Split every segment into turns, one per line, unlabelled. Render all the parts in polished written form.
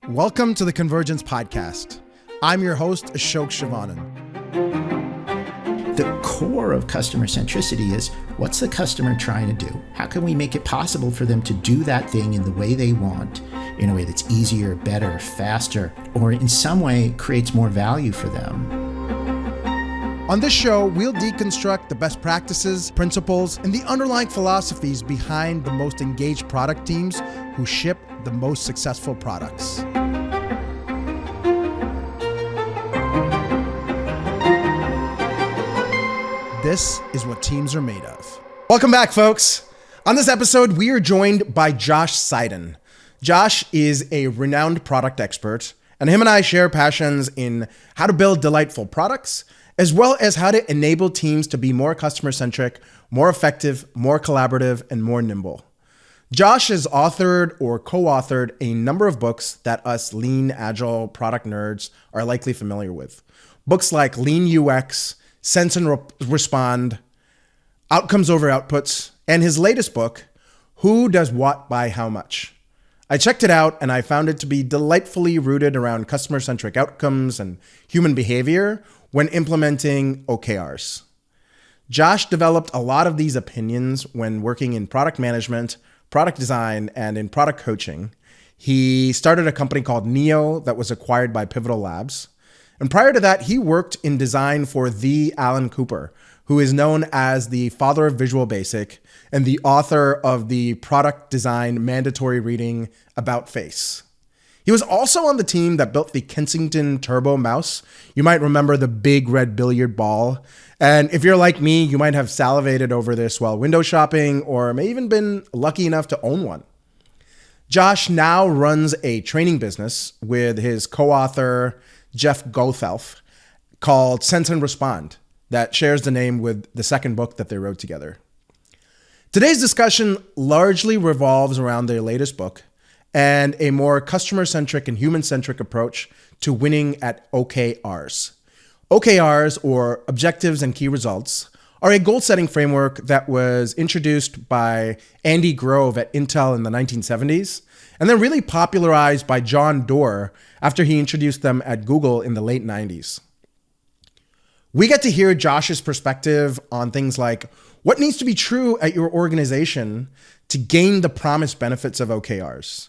Welcome to the Convergence Podcast. I'm your host, Ashok Shivanan.
The core of customer centricity is, what's the customer trying to do? How can we make it possible for them to do that thing in the way they want, in a way that's easier, better, faster, or in some way creates more value for them?
On this show, we'll deconstruct the best practices, principles, and the underlying philosophies behind the most engaged product teams who ship the most successful products. This is what teams are made of. Welcome back, folks. On this episode, we are joined by Josh Seiden. Josh is a renowned product expert, and him and I share passions in how to build delightful products, as well as how to enable teams to be more customer-centric, more effective, more collaborative, and more nimble. Josh has authored or co-authored a number of books that us lean, agile product nerds are likely familiar with. Books like Lean UX, Sense and Respond, Outcomes Over Outputs, and his latest book, Who Does What by How Much. I checked it out and I found it to be delightfully rooted around customer-centric outcomes and human behavior when implementing OKRs. Josh developed a lot of these opinions when working in product management, product design, and in product coaching. He started a company called Neo that was acquired by Pivotal Labs. And prior to that, he worked in design for the Alan Cooper, who is known as the father of Visual Basic and the author of the product design mandatory reading About Face. He was also on the team that built the Kensington Turbo Mouse. You might remember the big red billiard ball. And if you're like me, you might have salivated over this while window shopping or may even been lucky enough to own one. Josh now runs a training business with his co-author, Jeff Gothelf, called Sense and Respond, that shares the name with the second book that they wrote together. Today's discussion largely revolves around their latest book and a more customer-centric and human-centric approach to winning at OKRs. OKRs, or Objectives and Key Results, are a goal-setting framework that was introduced by Andy Grove at Intel in the 1970s, and then really popularized by John Doerr after he introduced them at Google in the late 90s. We get to hear Josh's perspective on things like what needs to be true at your organization to gain the promised benefits of OKRs.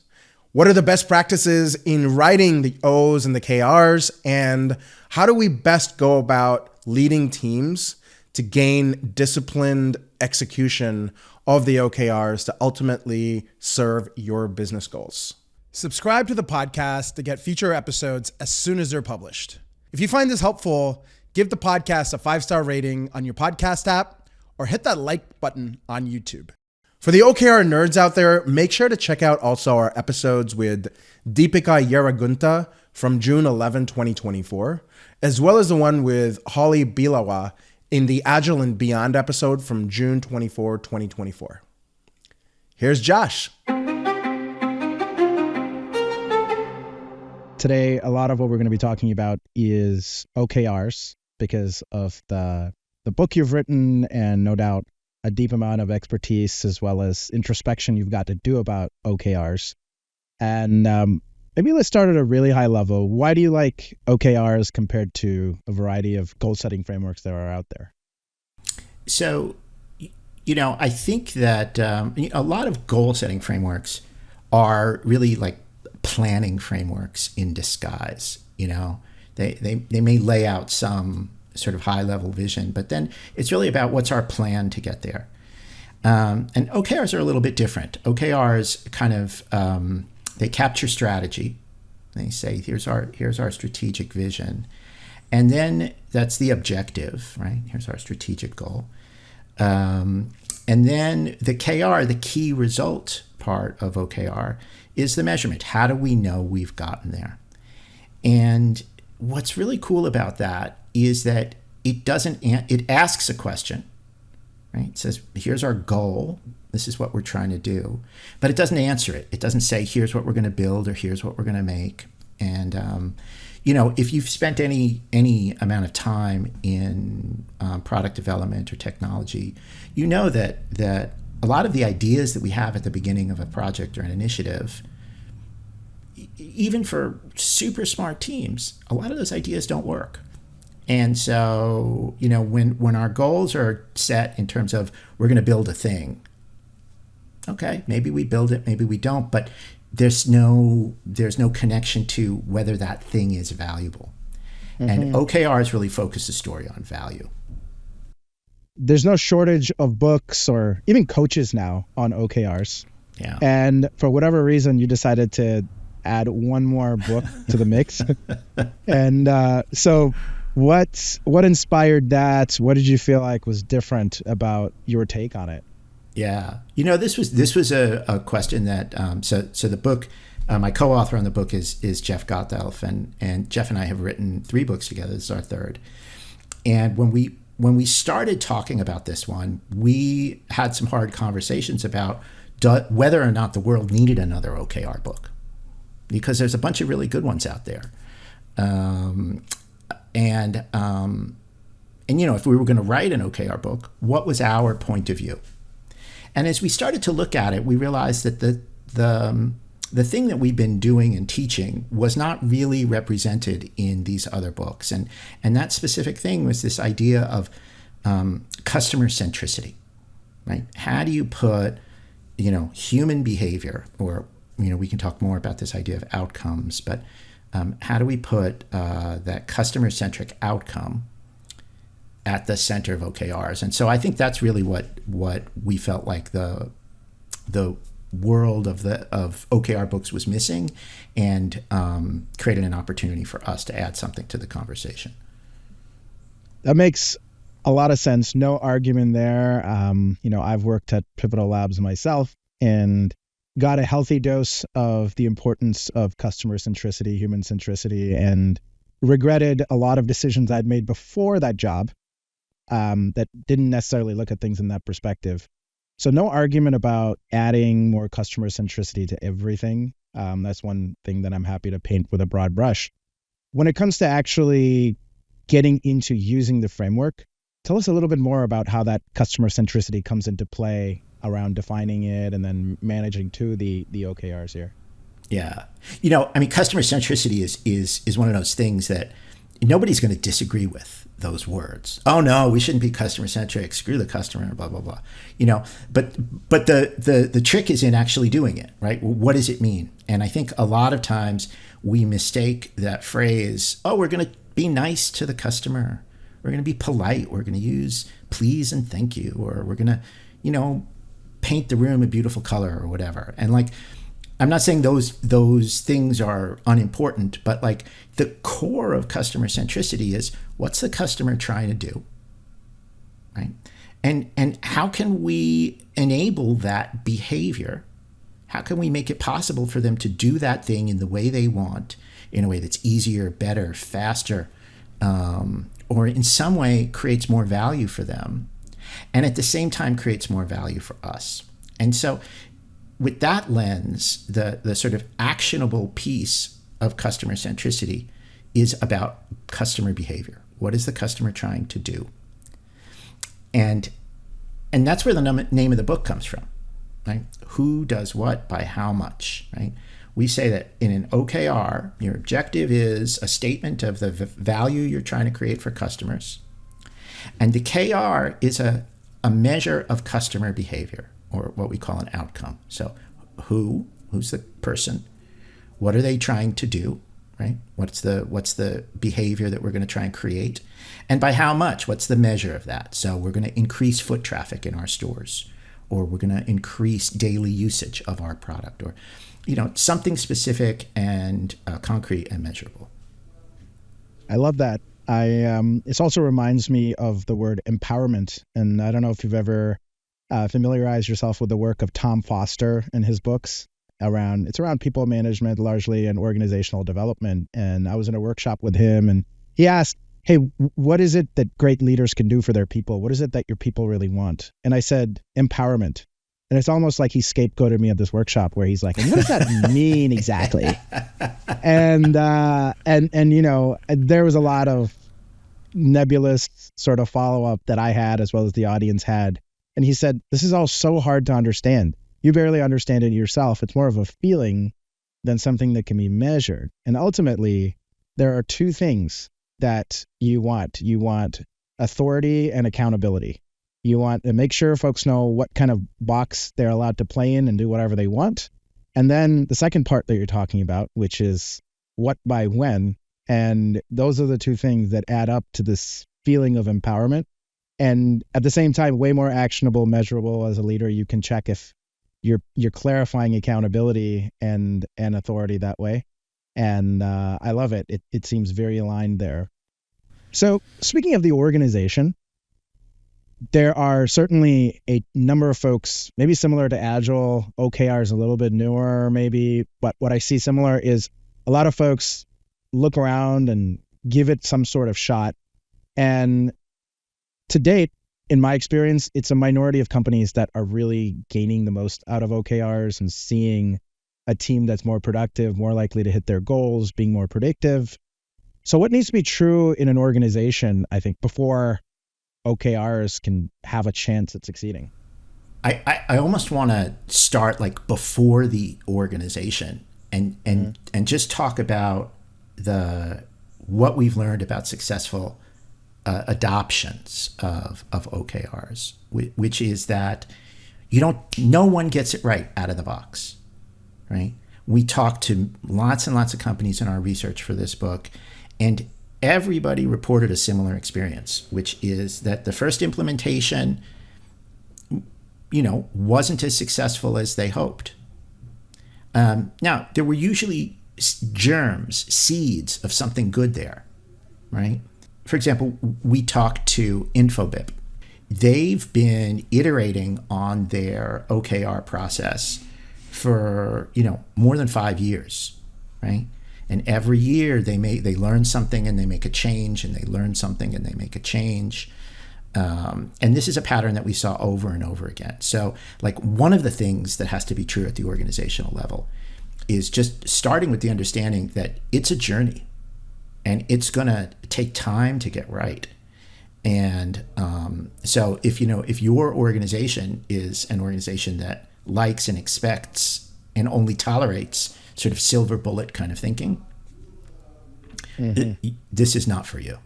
What are the best practices in writing the O's and the KRs? And how do we best go about leading teams to gain disciplined execution of the OKRs to ultimately serve your business goals? Subscribe to the podcast to get future episodes as soon as they're published. If you find this helpful, give the podcast a 5-star rating on your podcast app or hit that like button on YouTube. For the OKR nerds out there, make sure to check out also our episodes with Deepika Yeragunta from June 11, 2024, as well as the one with Holly Bilawa in the Agile and Beyond episode from June 24, 2024. Here's Josh. Today, a lot of what we're going to be talking about is OKRs because of the book you've written and no doubt a deep amount of expertise as well as introspection you've got to do about OKRs. And maybe let's start at a really high level. Why do you like OKRs compared to a variety of goal-setting frameworks that are out there?
So, I think that a lot of goal-setting frameworks are really like planning frameworks in disguise. They may lay out some sort of high-level vision, but then it's really about what's our plan to get there. And OKRs are a little bit different. OKRs kind of they capture strategy. They say, here's our strategic vision, and then that's the objective, right? Here's our strategic goal, and then the KR, the key result part of OKR, is the measurement. How do we know we've gotten there? And what's really cool about that is that it asks a question, right? It says, here's our goal. This is what we're trying to do. But it doesn't answer it. It doesn't say, here's what we're going to build or here's what we're going to make. And, if you've spent any amount of time in product development or technology, you know that a lot of the ideas that we have at the beginning of a project or an initiative, even for super smart teams, a lot of those ideas don't work. And so, when our goals are set in terms of we're going to build a thing, okay, maybe we build it, maybe we don't, but there's no connection to whether that thing is valuable. And OKRs really focus the story on value.
There's no shortage of books or even coaches now on OKRs.
Yeah.
And for whatever reason, you decided to add one more book to the mix. And so what inspired that? What did you feel like was different about your take on it?
Yeah. This was a question that, so the book, my co-author on the book is Jeff Gothelf, and Jeff and I have written 3 books together. This is our 3rd. And when we started talking about this one, we had some hard conversations about whether or not the world needed another OKR book, because there's a bunch of really good ones out there. And if we were going to write an OKR book, what was our point of view? And as we started to look at it, we realized that the thing that we've been doing and teaching was not really represented in these other books. And that specific thing was this idea of customer centricity, right? How do you put, human behavior, or, we can talk more about this idea of outcomes, but how do we put that customer-centric outcome at the center of OKRs? And so I think that's really what we felt like the world of OKR books was missing, and created an opportunity for us to add something to the conversation.
That makes a lot of sense. No argument there. I've worked at Pivotal Labs myself and got a healthy dose of the importance of customer centricity, human centricity, and regretted a lot of decisions I'd made before that job that didn't necessarily look at things in that perspective. So no argument about adding more customer centricity to everything. That's one thing that I'm happy to paint with a broad brush. When it comes to actually getting into using the framework, tell us a little bit more about how that customer centricity comes into play around defining it and then managing to the OKRs here.
Yeah. Customer centricity is one of those things that nobody's going to disagree with those words. Oh no, we shouldn't be customer centric. Screw the customer, blah, blah, blah. But the trick is in actually doing it, right? What does it mean? And I think a lot of times we mistake that phrase, we're going to be nice to the customer. We're going to be polite. We're going to use please and thank you, or we're going to, paint the room a beautiful color or whatever. And I'm not saying those things are unimportant, but the core of customer centricity is, what's the customer trying to do, right? And how can we enable that behavior? How can we make it possible for them to do that thing in the way they want, in a way that's easier, better, faster, or in some way creates more value for them, and at the same time creates more value for us? And so with that lens, the sort of actionable piece of customer centricity is about customer behavior. What is the customer trying to do? And that's where the name of the book comes from, right? Who does what by how much, right? We say that in an OKR, your objective is a statement of the value you're trying to create for customers. And the KR is a measure of customer behavior, or what we call an outcome. So who's the person? What are they trying to do, right? What's the behavior that we're going to try and create? And by how much? What's the measure of that? So we're going to increase foot traffic in our stores, or we're going to increase daily usage of our product, or something specific and concrete and measurable.
I love that. This also reminds me of the word empowerment. And I don't know if you've ever familiarized yourself with the work of Tom Foster and his books. It's around people management largely and organizational development. And I was in a workshop with him, and he asked, hey, what is it that great leaders can do for their people? What is it that your people really want? And I said, empowerment. And it's almost like he scapegoated me at this workshop, where he's like, and what does that mean exactly? And there was a lot of nebulous sort of follow-up that I had, as well as the audience had. And he said, this is all so hard to understand. You barely understand it yourself. It's more of a feeling than something that can be measured. And ultimately, there are two things that you want. You want authority and accountability. You want to make sure folks know what kind of box they're allowed to play in and do whatever they want. And then the second part that you're talking about, which is what by when. And those are the two things that add up to this feeling of empowerment. And at the same time, way more actionable, measurable as a leader. You can check if you're clarifying accountability and authority that way. And I love it. It seems very aligned there. So speaking of the organization, there are certainly a number of folks, maybe similar to Agile, OKRs a little bit newer maybe, but what I see similar is a lot of folks look around and give it some sort of shot. And to date, in my experience, it's a minority of companies that are really gaining the most out of OKRs and seeing a team that's more productive, more likely to hit their goals, being more predictive. So what needs to be true in an organization, I think, before OKRs can have a chance at succeeding?
I almost want to start like before the organization and just talk about what we've learned about successful adoptions of OKRs, which is that no one gets it right out of the box, right? We talked to lots and lots of companies in our research for this book, and everybody reported a similar experience, which is that the first implementation, wasn't as successful as they hoped. Now, there were usually germs, seeds of something good there, right? For example, we talked to Infobip. They've been iterating on their OKR process for, more than 5 years, right? And every year they learn something and they make a change, and they learn something and they make a change. And this is a pattern that we saw over and over again. So like one of the things that has to be true at the organizational level is just starting with the understanding that it's a journey and it's going to take time to get right. And so if your organization is an organization that likes and expects and only tolerates sort of silver bullet kind of thinking, this is not for you.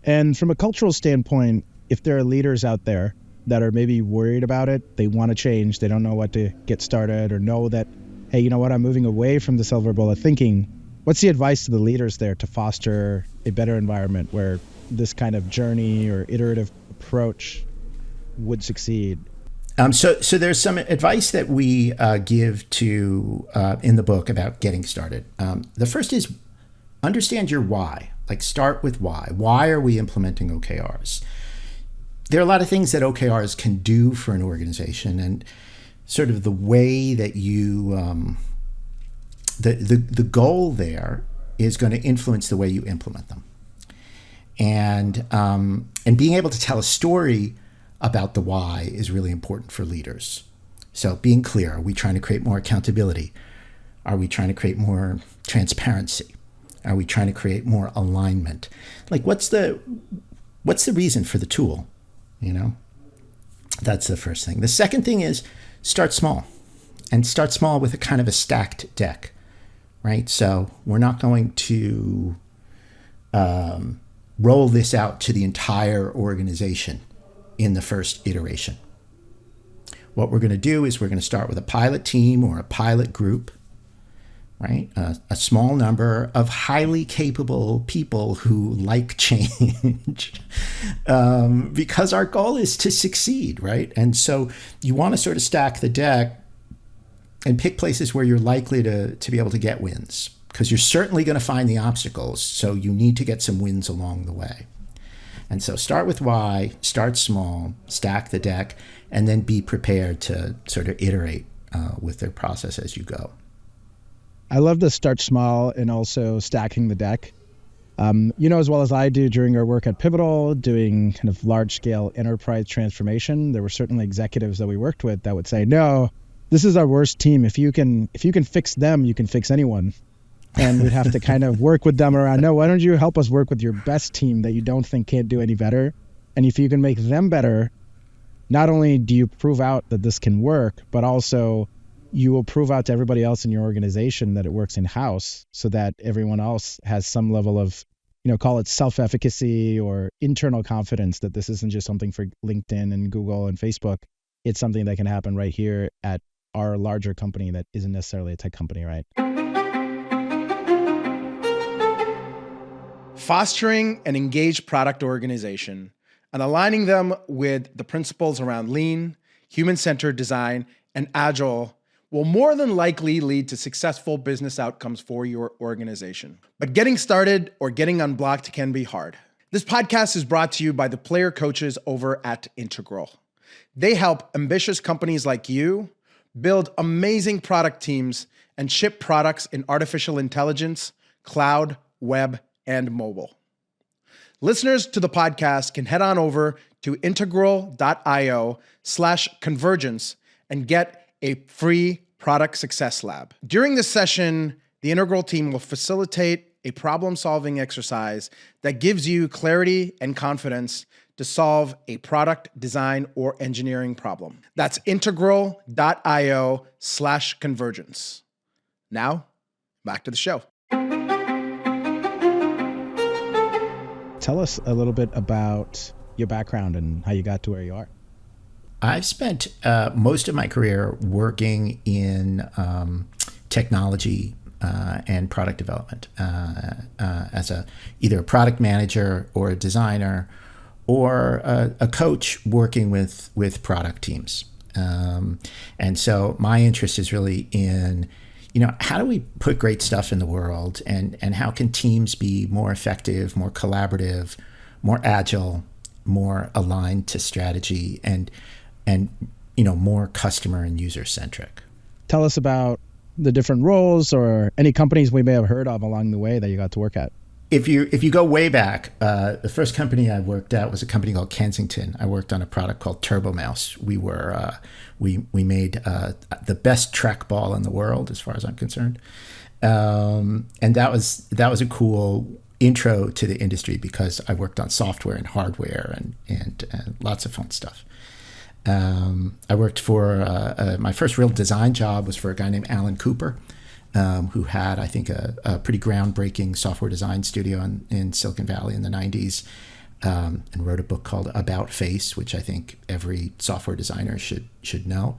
And from a cultural standpoint, if there are leaders out there that are maybe worried about it, they want to change, they don't know what to get started, or know that, hey, you know what, I'm moving away from the silver bullet thinking, what's the advice to the leaders there to foster a better environment where this kind of journey or iterative approach would succeed?
So there's some advice that we give to in the book about getting started. The first is understand your why. Like start with why. Why are we implementing OKRs? There are a lot of things that OKRs can do for an organization, and sort of the way that you the goal there is going to influence the way you implement them. And being able to tell a story about the why is really important for leaders. So being clear, are we trying to create more accountability? Are we trying to create more transparency? Are we trying to create more alignment? Like what's the reason for the tool? That's the first thing. The second thing is start small, and start small with a kind of a stacked deck, right? So we're not going to roll this out to the entire organization in the first iteration. What we're going to do is we're going to start with a pilot team or a pilot group, right? A small number of highly capable people who like change, because our goal is to succeed, right? And so you want to sort of stack the deck and pick places where you're likely to be able to get wins, because you're certainly going to find the obstacles. So you need to get some wins along the way. And so start with why, start small, stack the deck, and then be prepared to sort of iterate with their process as you go.
I love the start small and also stacking the deck. As well as I do during our work at Pivotal, doing kind of large-scale enterprise transformation, there were certainly executives that we worked with that would say, no, this is our worst team. If you can fix them, you can fix anyone. And we'd have to kind of work with them around, no, why don't you help us work with your best team that you don't think can't do any better? And if you can make them better, not only do you prove out that this can work, but also you will prove out to everybody else in your organization that it works in-house, so that everyone else has some level of, call it self-efficacy or internal confidence that this isn't just something for LinkedIn and Google and Facebook. It's something that can happen right here at our larger company that isn't necessarily a tech company, right?
Fostering an engaged product organization and aligning them with the principles around lean, human-centered design, and Agile will more than likely lead to successful business outcomes for your organization. But getting started or getting unblocked can be hard. This podcast is brought to you by the player coaches over at Integral. They help ambitious companies like you build amazing product teams and ship products in artificial intelligence, cloud, web, and mobile. Listeners to the podcast can head on over to integral.io/convergence and get a free product success lab. During this session, the Integral team will facilitate a problem-solving exercise that gives you clarity and confidence to solve a product, design, or engineering problem. That's integral.io/convergence. Now, back to the show.
Tell us a little bit about your background and how you got to where you are.
I've spent most of my career working in technology and product development as either a product manager or a designer or a coach working with product teams. And so my interest is really in, how do we put great stuff in the world, and how can teams be more effective, more collaborative, more agile, more aligned to strategy, and more customer and user centric.
Tell us about the different roles or any companies we may have heard of along the way that you got to work at.
If you go way back, the first company I worked at was a company called Kensington. I worked on a product called Turbo Mouse. We made the best trackball in the world, as far as I'm concerned, and that was a cool intro to the industry because I worked on software and hardware and lots of fun stuff. I worked for my first real design job was for a guy named Alan Cooper, who had, I think, a pretty groundbreaking software design studio in Silicon Valley in the 90s, and wrote a book called About Face, which I think every software designer should know.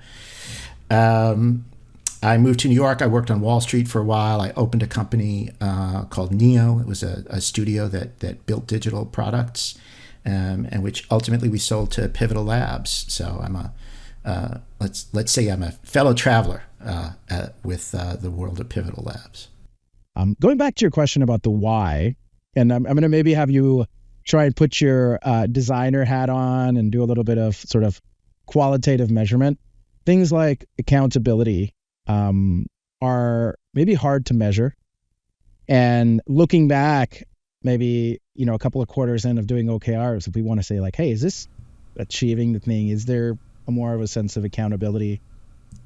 I moved to New York. I worked on Wall Street for a while. I opened a company called Neo. It was a studio that built digital products, and which ultimately we sold to Pivotal Labs. So I'm let's say I'm a fellow traveler with the world of Pivotal Labs.
Going back to your question about the why, and I'm going to maybe have you try and put your designer hat on and do a little bit of sort of qualitative measurement. Things like accountability are maybe hard to measure. And looking back, maybe, a couple of quarters in of doing OKRs, if we want to say like, hey, is this achieving the thing? Is there more of a sense of accountability?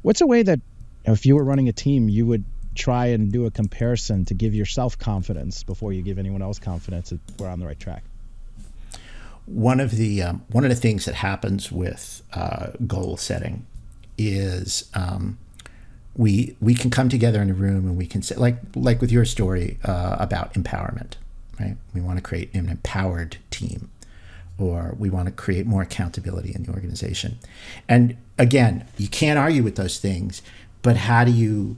What's a way that if you were running a team, you would try and do a comparison to give yourself confidence before you give anyone else confidence that we're on the right track?
One of the things that happens with goal setting is we can come together in a room and we can say, like with your story about empowerment, right? We want to create an empowered team, or we want to create more accountability in the organization. And again, you can't argue with those things, but how do you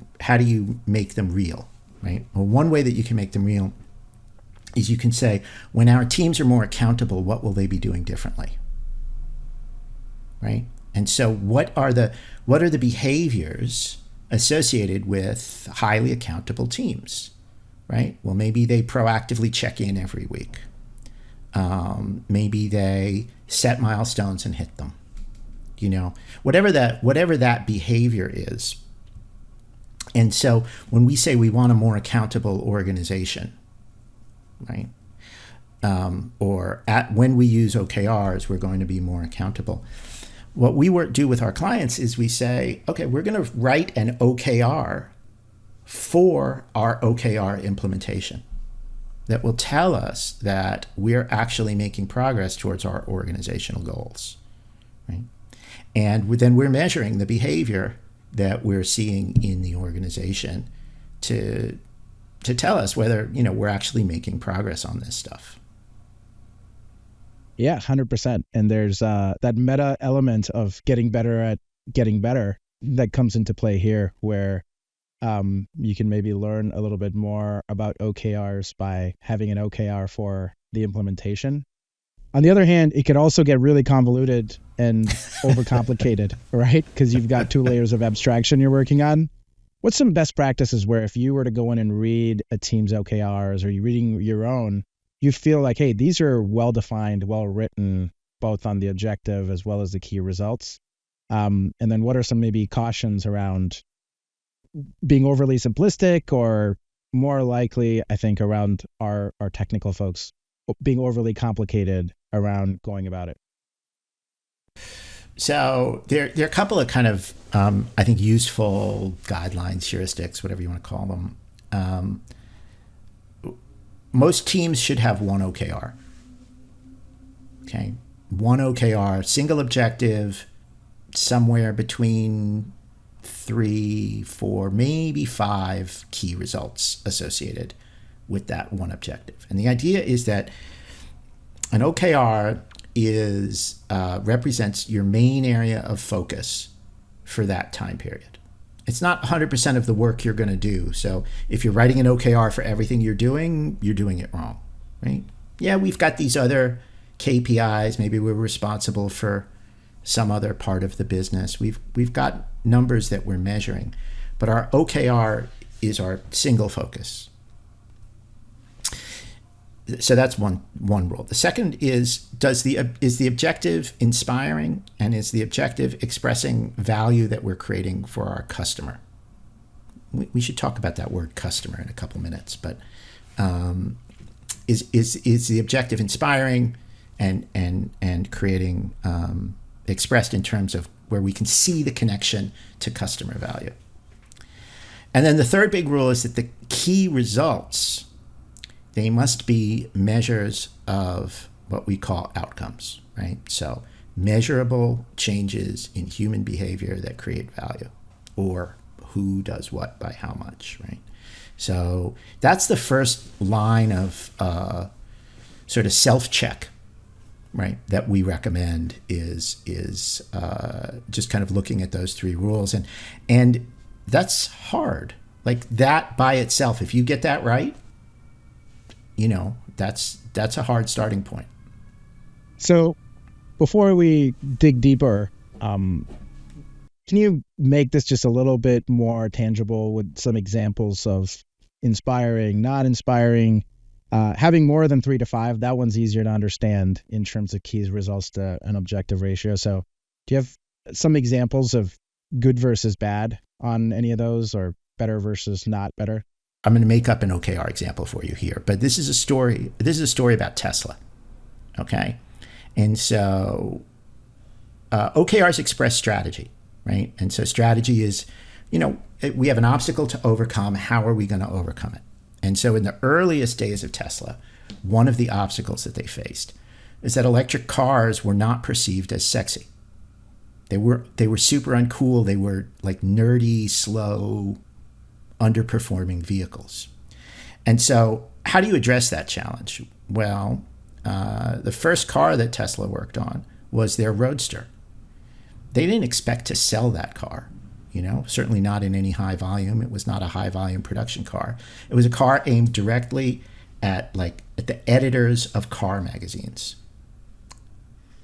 make them real, right? Well, one way that you can make them real is you can say, when our teams are more accountable, what will they be doing differently, right? And so what are the behaviors associated with highly accountable teams, right? Well, maybe they proactively check in every week. Maybe they set milestones and hit them. Whatever that behavior is. And so when we say we want a more accountable organization, right? When we use OKRs, we're going to be more accountable. What we do with our clients is we say, okay, we're going to write an OKR for our OKR implementation that will tell us that we're actually making progress towards our organizational goals, right? And then we're measuring the behavior that we're seeing in the organization to tell us whether, we're actually making progress on this stuff.
Yeah, 100%. And there's that meta element of getting better at getting better that comes into play here, where you can maybe learn a little bit more about OKRs by having an OKR for the implementation. On the other hand, it could also get really convoluted and overcomplicated, right? Because you've got 2 layers of abstraction you're working on. What's some best practices where if you were to go in and read a team's OKRs or you're reading your own, you feel like, hey, these are well-defined, well-written, both on the objective as well as the key results? And then what are some maybe cautions around being overly simplistic, or more likely, I think, around our technical folks being overly complicated around going about it?
So there are a couple of kind of, I think, useful guidelines, heuristics, whatever you want to call them. Most teams should have one OKR. Okay. One OKR, single objective, somewhere between 3, 4, maybe 5 key results associated with that one objective. And the idea is that an OKR represents your main area of focus for that time period. It's not 100% of the work you're going to do. So if you're writing an OKR for everything you're doing it wrong, right? Yeah, we've got these other KPIs. Maybe we're responsible for some other part of the business. We've got numbers that we're measuring, but our OKR is our single focus. So that's one rule. The second is the objective inspiring, and is the objective expressing value that we're creating for our customer? We should talk about that word customer in a couple minutes, but is the objective inspiring and creating expressed in terms of where we can see the connection to customer value? And then the third big rule is that the key results, they must be measures of what we call outcomes, right? So measurable changes in human behavior that create value, or who does what by how much, right? So that's the first line of sort of self-check, right, that we recommend is just kind of looking at those 3 rules. And that's hard. Like that by itself, if you get that right, that's a hard starting point.
So before we dig deeper, can you make this just a little bit more tangible with some examples of inspiring, not inspiring, having more than 3 to 5? That one's easier to understand in terms of key results to an objective ratio. So do you have some examples of good versus bad on any of those, or better versus not better?
I'm going to make up an OKR example for you here, but this is a story about Tesla. Okay. And so OKRs express strategy, right? And so strategy is, we have an obstacle to overcome. How are we going to overcome it? And so in the earliest days of Tesla, one of the obstacles that they faced is that electric cars were not perceived as sexy. They were super uncool. They were like nerdy, slow, underperforming vehicles. And so how do you address that challenge? Well, the first car that Tesla worked on was their Roadster. They didn't expect to sell that car, certainly not in any high volume. It was not a high volume production car. It was a car aimed directly at the editors of car magazines,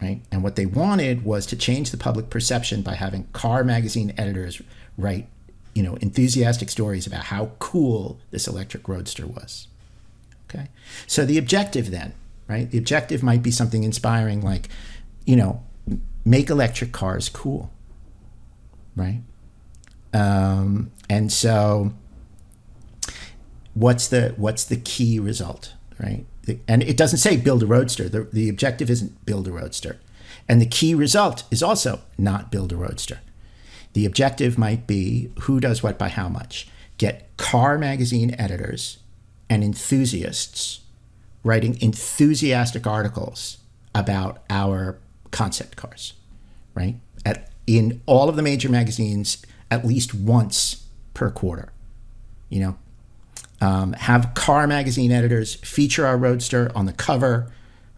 right? And what they wanted was to change the public perception by having car magazine editors write enthusiastic stories about how cool this electric Roadster was. Okay. So the objective then, right? The objective might be something inspiring like, make electric cars cool. Right. And so what's the key result, right? And it doesn't say build a Roadster. The objective isn't build a Roadster. And the key result is also not build a Roadster. The objective might be who does what by how much. Get car magazine editors and enthusiasts writing enthusiastic articles about our concept cars, right? In all of the major magazines at least once per quarter. Have car magazine editors feature our Roadster on the cover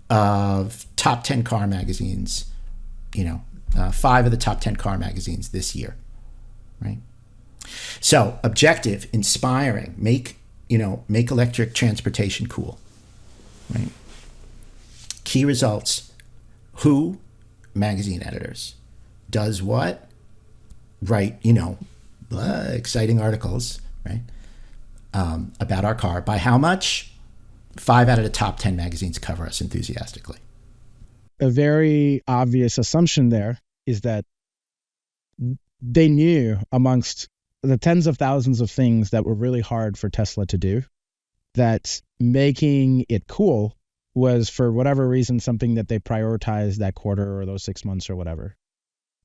of top 10 car magazines, 5 of the top 10 car magazines this year, right? So objective, inspiring, make electric transportation cool, right? Key results, who? Magazine editors. Does what? Write, exciting articles, right? About our car. By how much? 5 out of the top 10 magazines cover us enthusiastically.
A very obvious assumption there is that they knew, amongst the tens of thousands of things that were really hard for Tesla to do, that making it cool was, for whatever reason, something that they prioritized that quarter or those 6 months or whatever.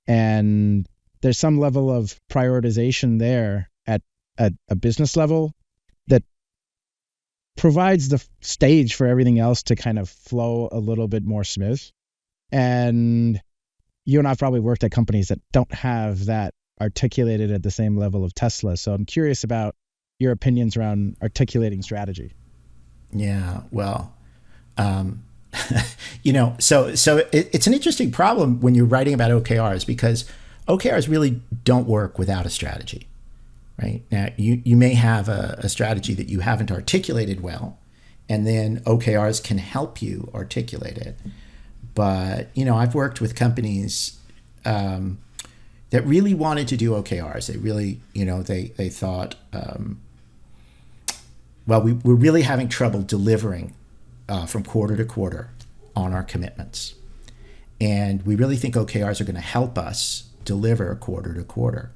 And there's some level of prioritization there at a business level that provides the stage for everything else to kind of flow a little bit more smooth. And you and I've probably worked at companies that don't have that articulated at the same level of Tesla. So I'm curious about your opinions around articulating strategy.
Yeah, well, so it's an interesting problem when you're writing about OKRs, because OKRs really don't work without a strategy, right? Now, you may have a strategy that you haven't articulated well, and then OKRs can help you articulate it. But, I've worked with companies that really wanted to do OKRs. They really, they thought, we're really having trouble delivering from quarter to quarter on our commitments. And we really think OKRs are going to help us deliver quarter to quarter.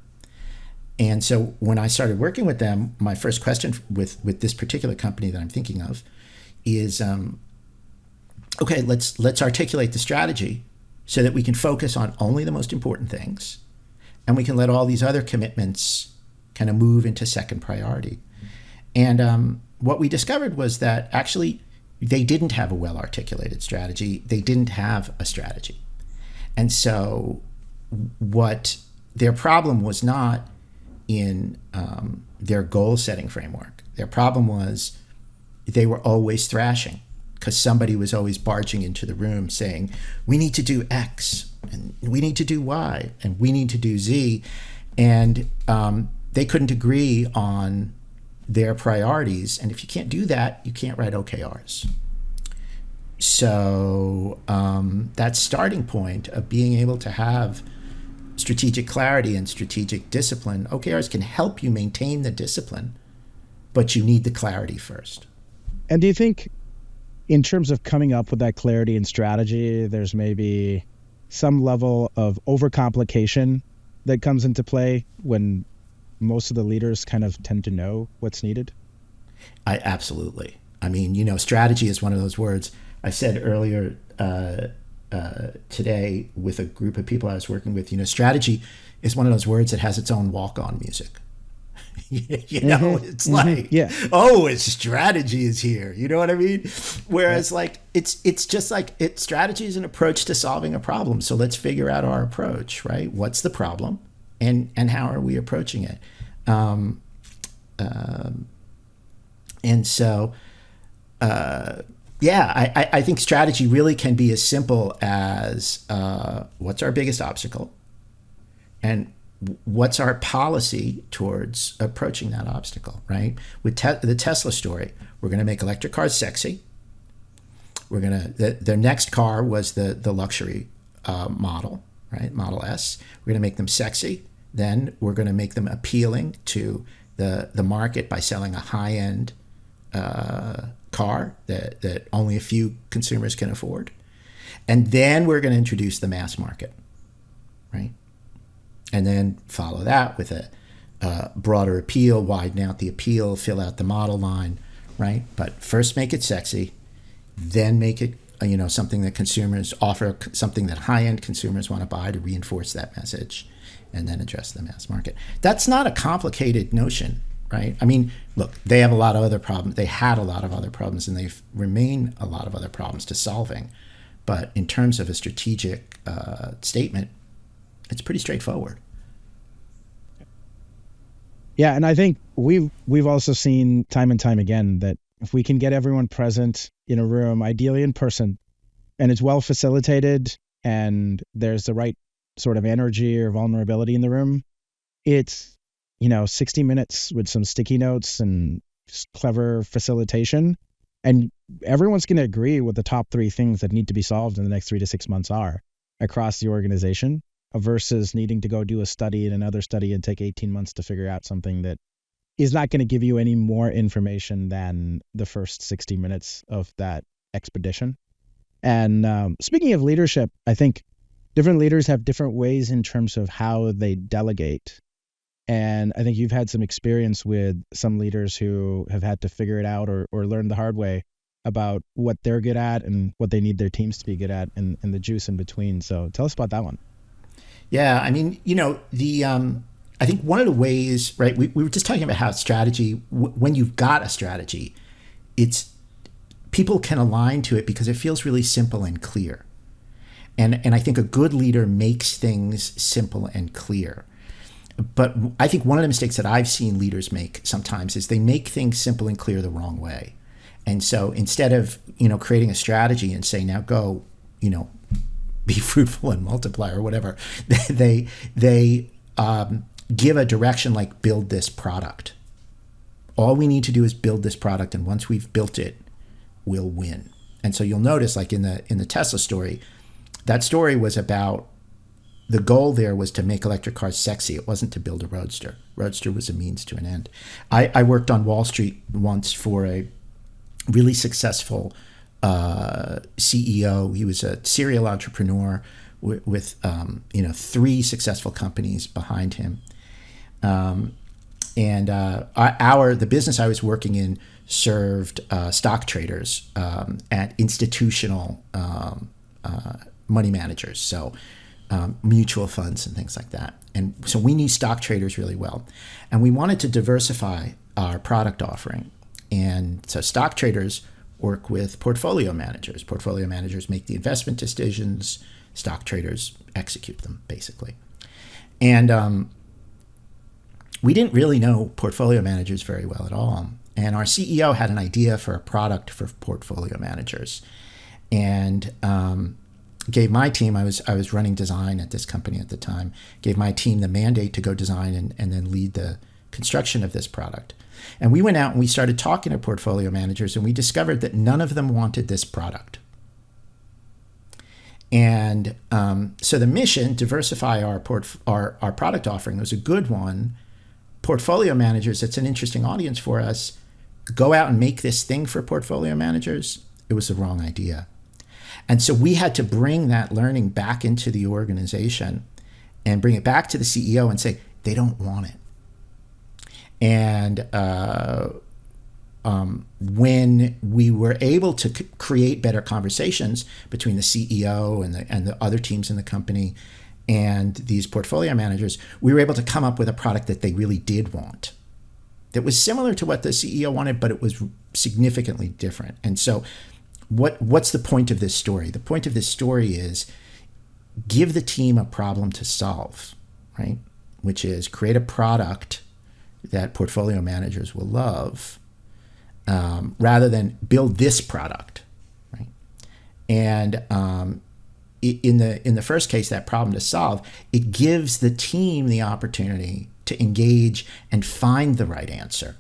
And so when I started working with them, my first question with this particular company that I'm thinking of is, okay, let's articulate the strategy so that we can focus on only the most important things, and we can let all these other commitments kind of move into second priority. And what we discovered was that actually they didn't have a well-articulated strategy. They didn't have a strategy. And so what their problem was not in their goal-setting framework. Their problem was they were always thrashing, because somebody was always barging into the room saying, we need to do X, and we need to do Y, and we need to do Z. And they couldn't agree on their priorities. And if you can't do that, you can't write OKRs. So that starting point of being able to have strategic clarity and strategic discipline, OKRs can help you maintain the discipline, but you need the clarity first.
And do you think, in terms of coming up with that clarity and strategy, there's maybe some level of overcomplication that comes into play when most of the leaders kind of tend to know what's needed?
Absolutely. I mean, strategy is one of those words. I said earlier today with a group of people I was working with, strategy is one of those words that has its own walk-on music. It's like, oh, its strategy is here. You know what I mean? Whereas it's just like strategy is an approach to solving a problem. So let's figure out our approach, right? What's the problem and how are we approaching it? And so, I think strategy really can be as simple as what's our biggest obstacle and what's our policy towards approaching that obstacle, right? With the Tesla story, we're going to make electric cars sexy. Their next car was the luxury model, right? Model S. We're going to make them sexy. Then we're going to make them appealing to the market by selling a high-end car that only a few consumers can afford. And then we're going to introduce the mass market, right? And then follow that with a broader appeal, widen out the appeal, fill out the model line, right? But first make it sexy, then make it something that consumers offer, something that high-end consumers want to buy to reinforce that message, and then address the mass market. That's not a complicated notion, right? I mean, look, they have a lot of other problems. They had a lot of other problems, and they remain a lot of other problems to solving. But in terms of a strategic statement, it's pretty straightforward.
Yeah, and I think we've also seen time and time again that if we can get everyone present in a room, ideally in person, and it's well facilitated and there's the right sort of energy or vulnerability in the room, it's 60 minutes with some sticky notes and clever facilitation, and everyone's going to agree what the top 3 things that need to be solved in the next 3 to 6 months are across the organization, versus needing to go do a study and another study and take 18 months to figure out something that is not going to give you any more information than the first 60 minutes of that expedition. And speaking of leadership, I think different leaders have different ways in terms of how they delegate. And I think you've had some experience with some leaders who have had to figure it out or learn the hard way about what they're good at and what they need their teams to be good at, and the juice in between. So tell us about that one.
Yeah, I mean, I think one of the ways, right, we were just talking about how strategy, when you've got a strategy, it's people can align to it because it feels really simple and clear. And I think a good leader makes things simple and clear. But I think one of the mistakes that I've seen leaders make sometimes is they make things simple and clear the wrong way. And so instead of, creating a strategy and say, now go, be fruitful and multiply or whatever, they give a direction like build this product. All we need to do is build this product, and once we've built it, we'll win. And so you'll notice, like in the Tesla story, that story was about, the goal there was to make electric cars sexy. It wasn't to build a roadster. Roadster was a means to an end. I worked on Wall Street once for a really successful CEO. He was a serial entrepreneur with 3 successful companies behind him. The business I was working in served stock traders at institutional money managers, so mutual funds and things like that. And so we knew stock traders really well, and we wanted to diversify our product offering. And so stock traders work with portfolio managers. Portfolio managers make the investment decisions. Stock traders execute them, basically. And we didn't really know portfolio managers very well at all. And our CEO had an idea for a product for portfolio managers, and gave my team, I was running design at this company at the time, gave my team the mandate to go design and then lead the construction of this product. And we went out and we started talking to portfolio managers, and we discovered that none of them wanted this product. And so the mission, diversify our product offering, was a good one. Portfolio managers, it's an interesting audience for us. Go out and make this thing for portfolio managers. It was the wrong idea. And so we had to bring that learning back into the organization and bring it back to the CEO and say, they don't want it. And when we were able to create better conversations between the CEO and the other teams in the company and these portfolio managers, we were able to come up with a product that they really did want, that was similar to what the CEO wanted, but it was significantly different. And so what's the point of this story? The point of this story is give the team a problem to solve, right? Which is create a product that portfolio managers will love, rather than build this product, right? And in the first case, that problem to solve, it gives the team the opportunity to engage and find the right answer,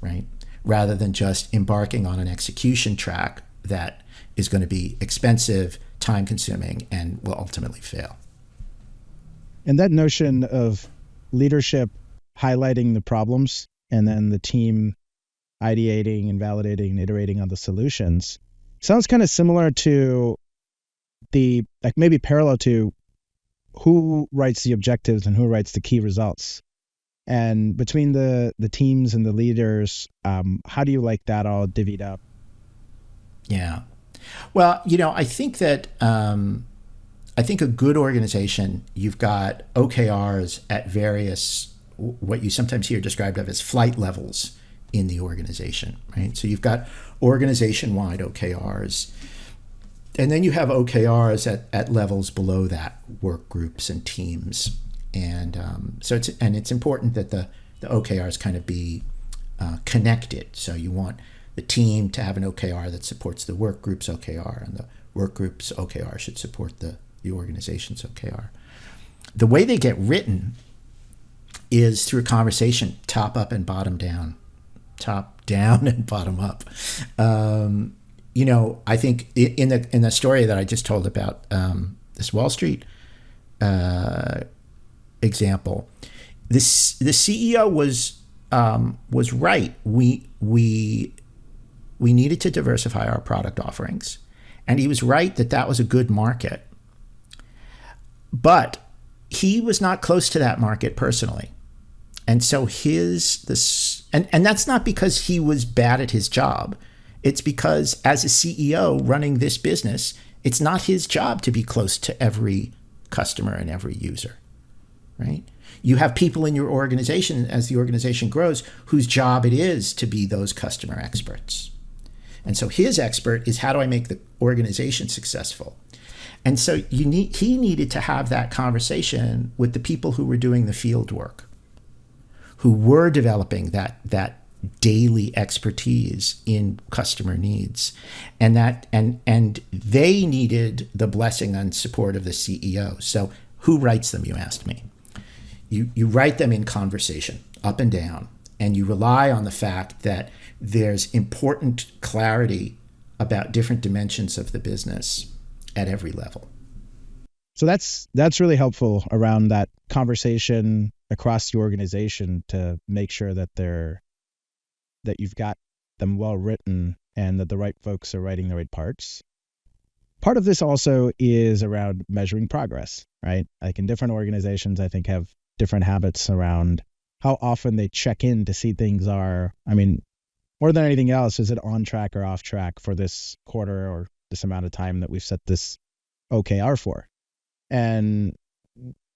right? Rather than just embarking on an execution track that is going to be expensive, time-consuming, and will ultimately fail.
And that notion of leadership highlighting the problems and then the team ideating and validating and iterating on the solutions sounds kind of similar to maybe parallel to who writes the objectives and who writes the key results. And between the teams and the leaders, how do you like that all divvied up?
Yeah. Well, I think that I think a good organization, you've got OKRs at various, what you sometimes hear described as flight levels in the organization, right? So you've got organization-wide OKRs, and then you have OKRs at levels below that, work groups and teams. And so it's important that the the OKRs kind of be connected. So you want the team to have an OKR that supports the work group's OKR, and the work group's OKR should support the organization's OKR. The way they get written is through a conversation, top up and bottom down, top down and bottom up. I think in the story that I just told about this Wall Street example, the CEO was right. We needed to diversify our product offerings, and he was right that was a good market. But he was not close to that market personally, and so and that's not because he was bad at his job. It's because as a CEO running this business, it's not his job to be close to every customer and every user, right? You have people in your organization, as the organization grows, whose job it is to be those customer experts. And so his expert is, how do I make the organization successful? And so he needed to have that conversation with the people who were doing the field work, who were developing that daily expertise in customer needs, and they needed the blessing and support of the CEO. So who writes them, you asked me? You write them in conversation, up and down, and you rely on the fact that there's important clarity about different dimensions of the business at every level.
So that's really helpful around that conversation across the organization to make sure that you've got them well written and that the right folks are writing the right parts. Part of this also is around measuring progress, right? Like in different organizations, I think have different habits around how often they check in to see things are, more than anything else, is it on track or off track for this quarter or this amount of time that we've set this OKR for? And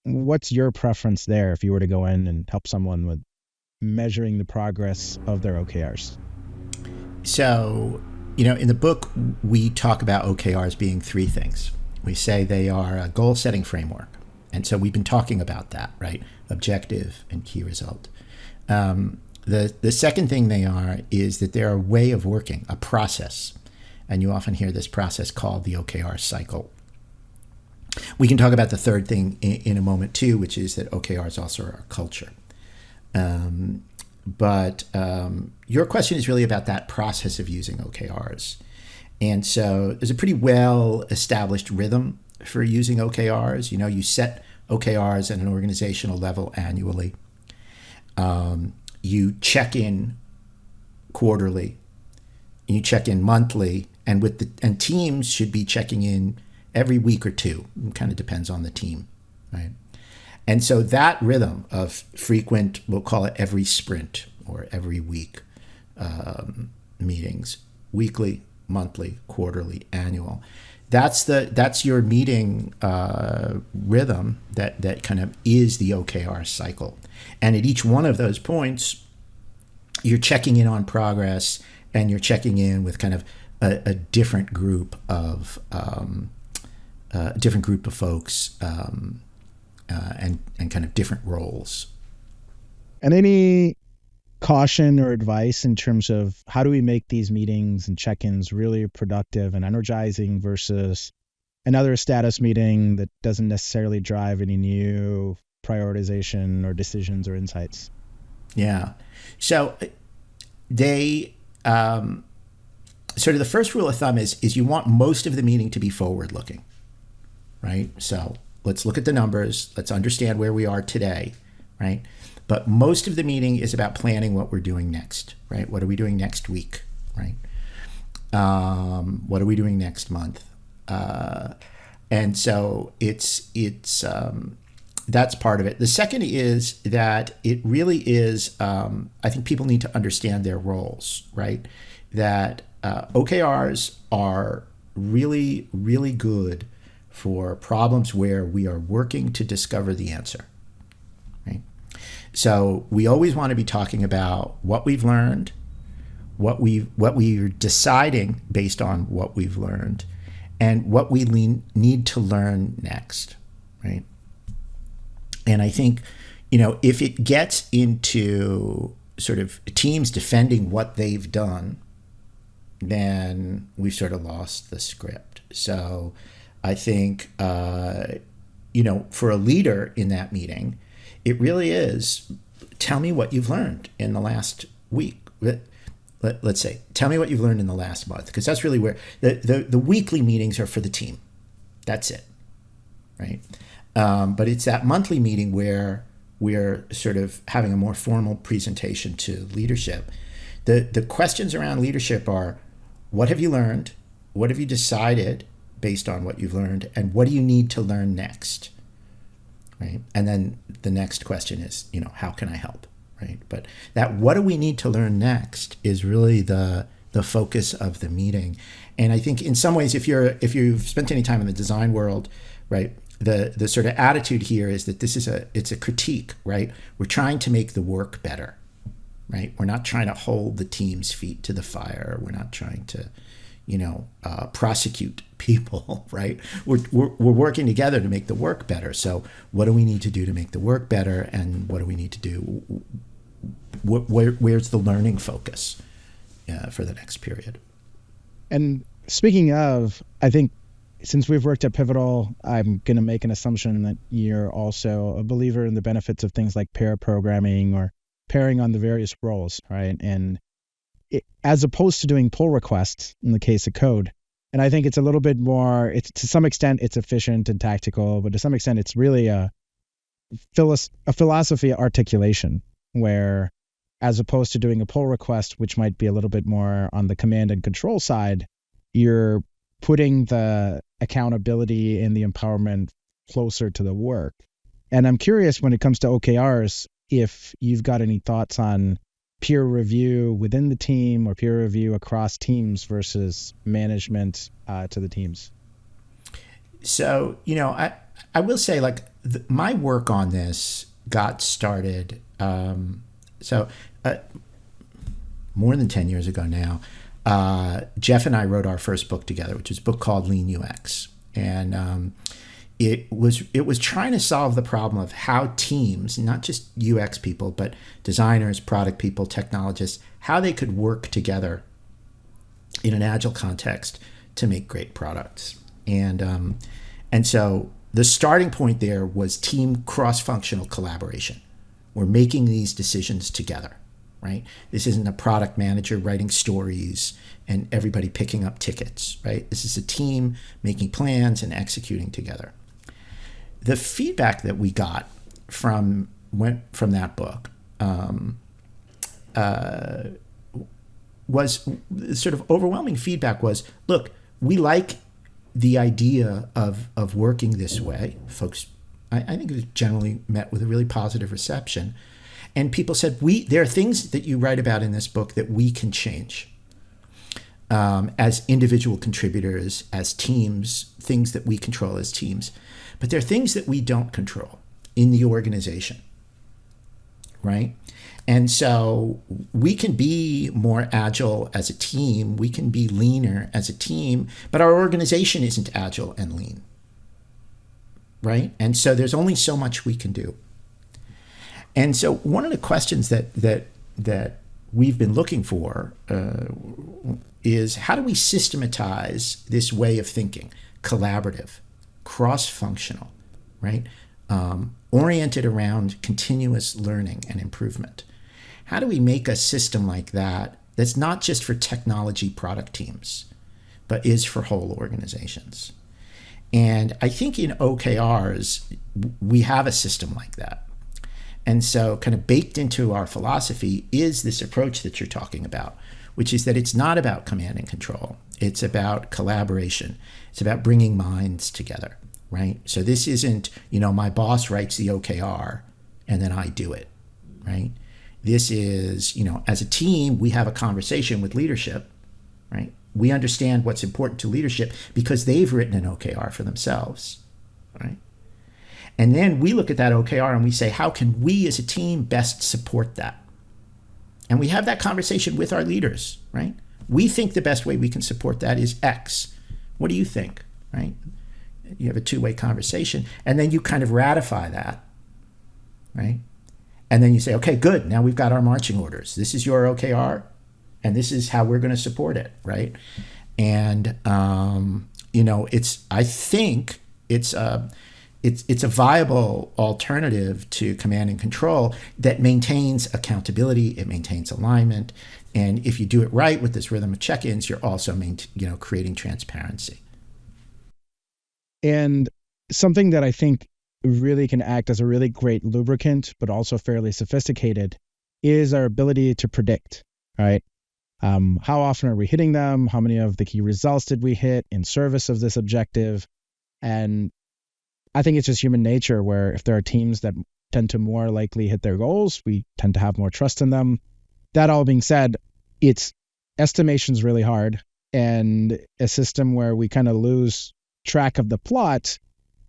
what's your preference there if you were to go in and help someone with measuring the progress of their OKRs?
So, in the book, we talk about OKRs being three things. We say they are a goal-setting framework. And so we've been talking about that, right? Objective and key result. The second thing they are is that they're a way of working, a process. And you often hear this process called the OKR cycle. We can talk about the third thing in a moment too, which is that OKRs also are a culture. But your question is really about that process of using OKRs. And so there's a pretty well-established rhythm for using OKRs. You set OKRs at an organizational level annually. You check in quarterly. You check in monthly, and teams should be checking in every week or two. It kind of depends on the team, right? And so that rhythm of frequent, we'll call it every sprint or every week meetings, weekly, monthly, quarterly, annual. That's your meeting rhythm that kind of is the OKR cycle. And at each one of those points, you're checking in on progress, and you're checking in with kind of a different group of folks and kind of different roles.
And any caution or advice in terms of how do we make these meetings and check-ins really productive and energizing versus another status meeting that doesn't necessarily drive any new prioritization or decisions or insights?
Yeah. So they sort of the first rule of thumb is you want most of the meeting to be forward-looking, right? So let's look at the numbers. Let's understand where we are today, right? But most of the meeting is about planning what we're doing next, right? What are we doing next week, right? What are we doing next month? And so it's that's part of it. The second is that it really is, I think people need to understand their roles, right? That OKRs are really, really good for problems where we are working to discover the answer, right? So we always want to be talking about what we've learned, what we're deciding based on what we've learned, and what we need to learn next, right? And I think, if it gets into sort of teams defending what they've done, then we've sort of lost the script. So I think, for a leader in that meeting, it really is, tell me what you've learned in the last week. Let's say, tell me what you've learned in the last month, because that's really where the weekly meetings are for the team. That's it, right? But it's that monthly meeting where we're sort of having a more formal presentation to leadership. The questions around leadership are, what have you learned? What have you decided based on what you've learned? And what do you need to learn next? Right? And then the next question is, how can I help? Right? But that what do we need to learn next is really the focus of the meeting. And I think in some ways, if you've spent any time in the design world, right, the sort of attitude here is that it's a critique, right? We're trying to make the work better, right? We're not trying to hold the team's feet to the fire. We're not trying to, prosecute people, right? We're working together to make the work better. So what do we need to do to make the work better? And what do we need to do? Where's the learning focus for the next period?
And speaking of, I think since we've worked at Pivotal, I'm going to make an assumption that you're also a believer in the benefits of things like pair programming or pairing on the various roles, right? And as opposed to doing pull requests in the case of code. And I think it's a little bit more, to some extent, it's efficient and tactical, but to some extent, it's really a philosophy articulation where, as opposed to doing a pull request, which might be a little bit more on the command and control side, you're putting the accountability and the empowerment closer to the work. And I'm curious when it comes to OKRs, if you've got any thoughts on peer review within the team or peer review across teams versus management to the teams.
So, I will say, like, my work on this got started, more than 10 years ago now. Jeff and I wrote our first book together, which is a book called Lean UX. And it was trying to solve the problem of how teams, not just UX people, but designers, product people, technologists, how they could work together in an agile context to make great products. And so the starting point there was team cross-functional collaboration. We're making these decisions together, right? This isn't a product manager writing stories and everybody picking up tickets, right? This is a team making plans and executing together. The feedback that we got from that book was sort of overwhelming feedback was, look, we like the idea of working this way. Folks, I think it was generally met with a really positive reception. And people said, there are things that you write about in this book that we can change as individual contributors, as teams, things that we control as teams. But there are things that we don't control in the organization, right? And so we can be more agile as a team. We can be leaner as a team, but our organization isn't agile and lean, right? And so there's only so much we can do. And so one of the questions that we've been looking for is, how do we systematize this way of thinking, collaborative, cross-functional, right? Oriented around continuous learning and improvement. How do we make a system like that that's not just for technology product teams, but is for whole organizations? And I think in OKRs, we have a system like that. And so kind of baked into our philosophy is this approach that you're talking about, which is that it's not about command and control. It's about collaboration. It's about bringing minds together, right? So this isn't, my boss writes the OKR and then I do it, right? This is, as a team, we have a conversation with leadership, right? We understand what's important to leadership because they've written an OKR for themselves, right? And then we look at that OKR and we say, how can we as a team best support that? And we have that conversation with our leaders, right? We think the best way we can support that is X. What do you think, right? You have a two-way conversation, and then you kind of ratify that, right? And then you say, okay, good. Now we've got our marching orders. This is your OKR, and this is how we're going to support it, right? And I think it's a viable alternative to command and control that maintains accountability, it maintains alignment, and if you do it right with this rhythm of check-ins, you're also creating transparency.
And something that I think really can act as a really great lubricant, but also fairly sophisticated, is our ability to predict, right? How often are we hitting them? How many of the key results did we hit in service of this objective? And I think it's just human nature where if there are teams that tend to more likely hit their goals, we tend to have more trust in them. That all being said, estimation's really hard, and a system where we kind of lose track of the plot.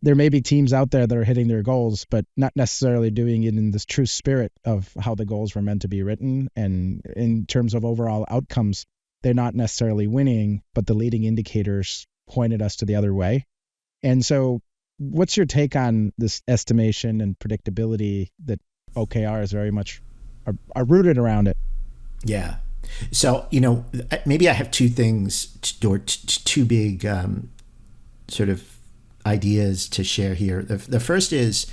There may be teams out there that are hitting their goals, but not necessarily doing it in this true spirit of how the goals were meant to be written. And in terms of overall outcomes, they're not necessarily winning, but the leading indicators pointed us to the other way. And so what's your take on this estimation and predictability that OKRs very much are rooted around it?
Yeah. So, maybe I have two things or two big sort of ideas to share here. The first is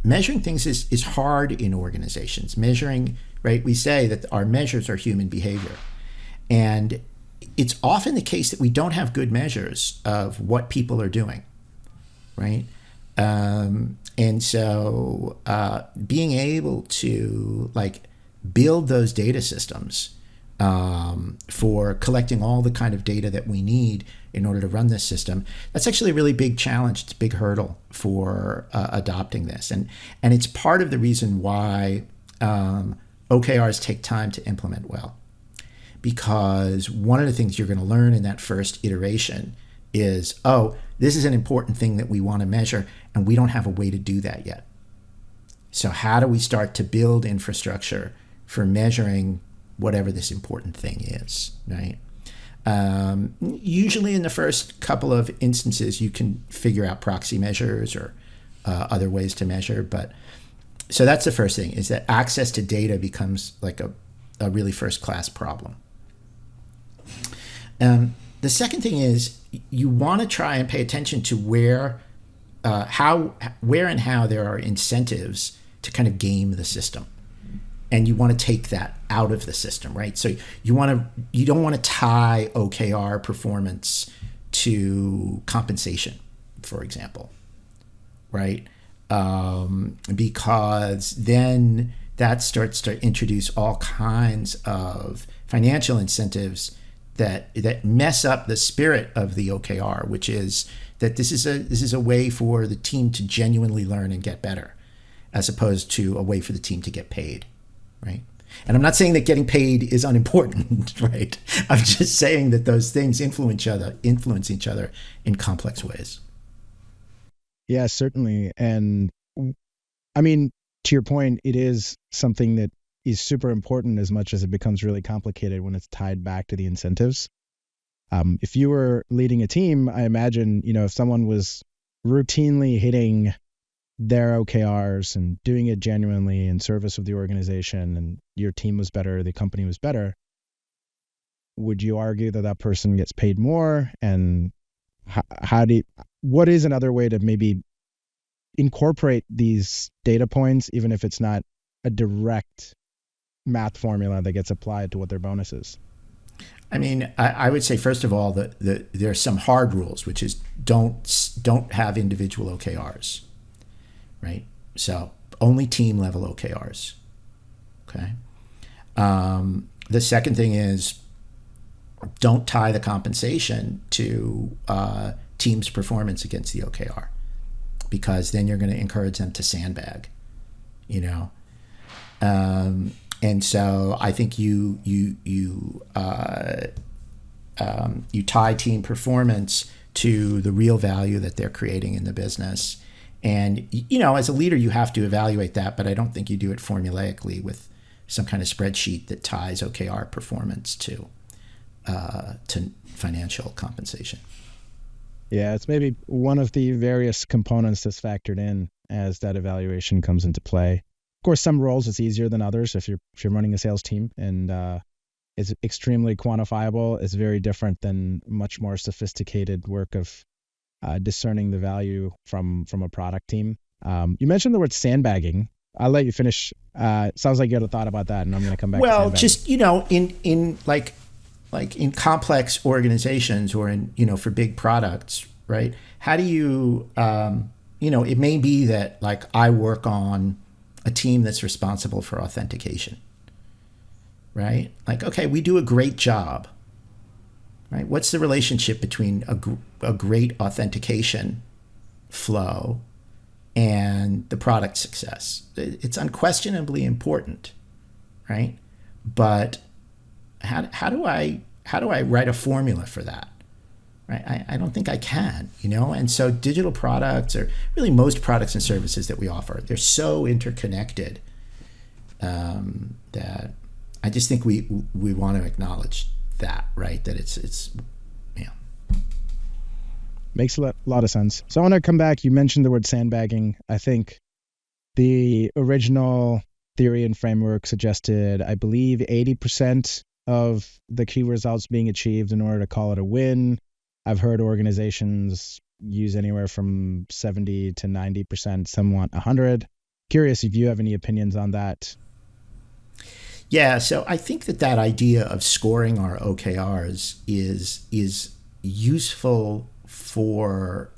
measuring things is hard in organizations. Measuring, right? We say that our measures are human behavior. And it's often the case that we don't have good measures of what people are doing, right? And so being able to build those data systems for collecting all the kind of data that we need in order to run this system, that's actually a really big challenge. It's a big hurdle for adopting this. And it's part of the reason why OKRs take time to implement well. Because one of the things you're going to learn in that first iteration is, this is an important thing that we want to measure, and we don't have a way to do that yet. So how do we start to build infrastructure for measuring whatever this important thing is, right? Usually in the first couple of instances, you can figure out proxy measures or other ways to measure. But so that's the first thing, is that access to data becomes like a really first-class problem. The second thing is you want to try and pay attention to where and how there are incentives to kind of game the system. And you want to take that out of the system, right? So you don't want to tie OKR performance to compensation, for example, right? Because then that starts to introduce all kinds of financial incentives that mess up the spirit of the OKR, which is that this is a way for the team to genuinely learn and get better, as opposed to a way for the team to get paid, right? And I'm not saying that getting paid is unimportant, right? I'm just saying that those things influence each other in complex ways.
Yeah, certainly. And I mean, to your point, it is something that is super important as much as it becomes really complicated when it's tied back to the incentives. If you were leading a team, I imagine, if someone was routinely hitting their OKRs and doing it genuinely in service of the organization, and your team was better, the company was better, would you argue that that person gets paid more? And what is another way to maybe incorporate these data points, even if it's not a direct math formula that gets applied to what their bonus is?
I mean, I would say, first of all, that there are some hard rules, which is don't have individual OKRs, right? So only team level OKRs, okay? The second thing is don't tie the compensation to team's performance against the OKR, because then you're going to encourage them to sandbag, and so I think you tie team performance to the real value that they're creating in the business. And, as a leader, you have to evaluate that, but I don't think you do it formulaically with some kind of spreadsheet that ties OKR performance to financial compensation.
Yeah, it's maybe one of the various components that's factored in. as that evaluation comes into play. Of course, some roles it's easier than others. If you're running a sales team and it's extremely quantifiable, it's very different than much more sophisticated work of discerning the value from a product team. You mentioned the word sandbagging. I'll let you finish. Sounds like you had a thought about that, and I'm going to come back.
Well,
to
just in like in complex organizations or in for big products, right? How do you it may be that like I work on a team that's responsible for authentication, right? Like, okay, we do a great job, right? What's the relationship between a great authentication flow and the product success? It's unquestionably important, right? But how do I write a formula for that? Right? I don't think I can, And so digital products, or really most products and services that we offer, they're so interconnected that I just think we want to acknowledge that, right? That it's
Makes a lot of sense. So I want to come back. You mentioned the word sandbagging. I think the original theory and framework suggested, I believe, 80% of the key results being achieved in order to call it a win. I've heard organizations use anywhere from 70 to 90%. Some want 100. Curious if you have any opinions on that.
Yeah, so I think that idea of scoring our OKRs is useful for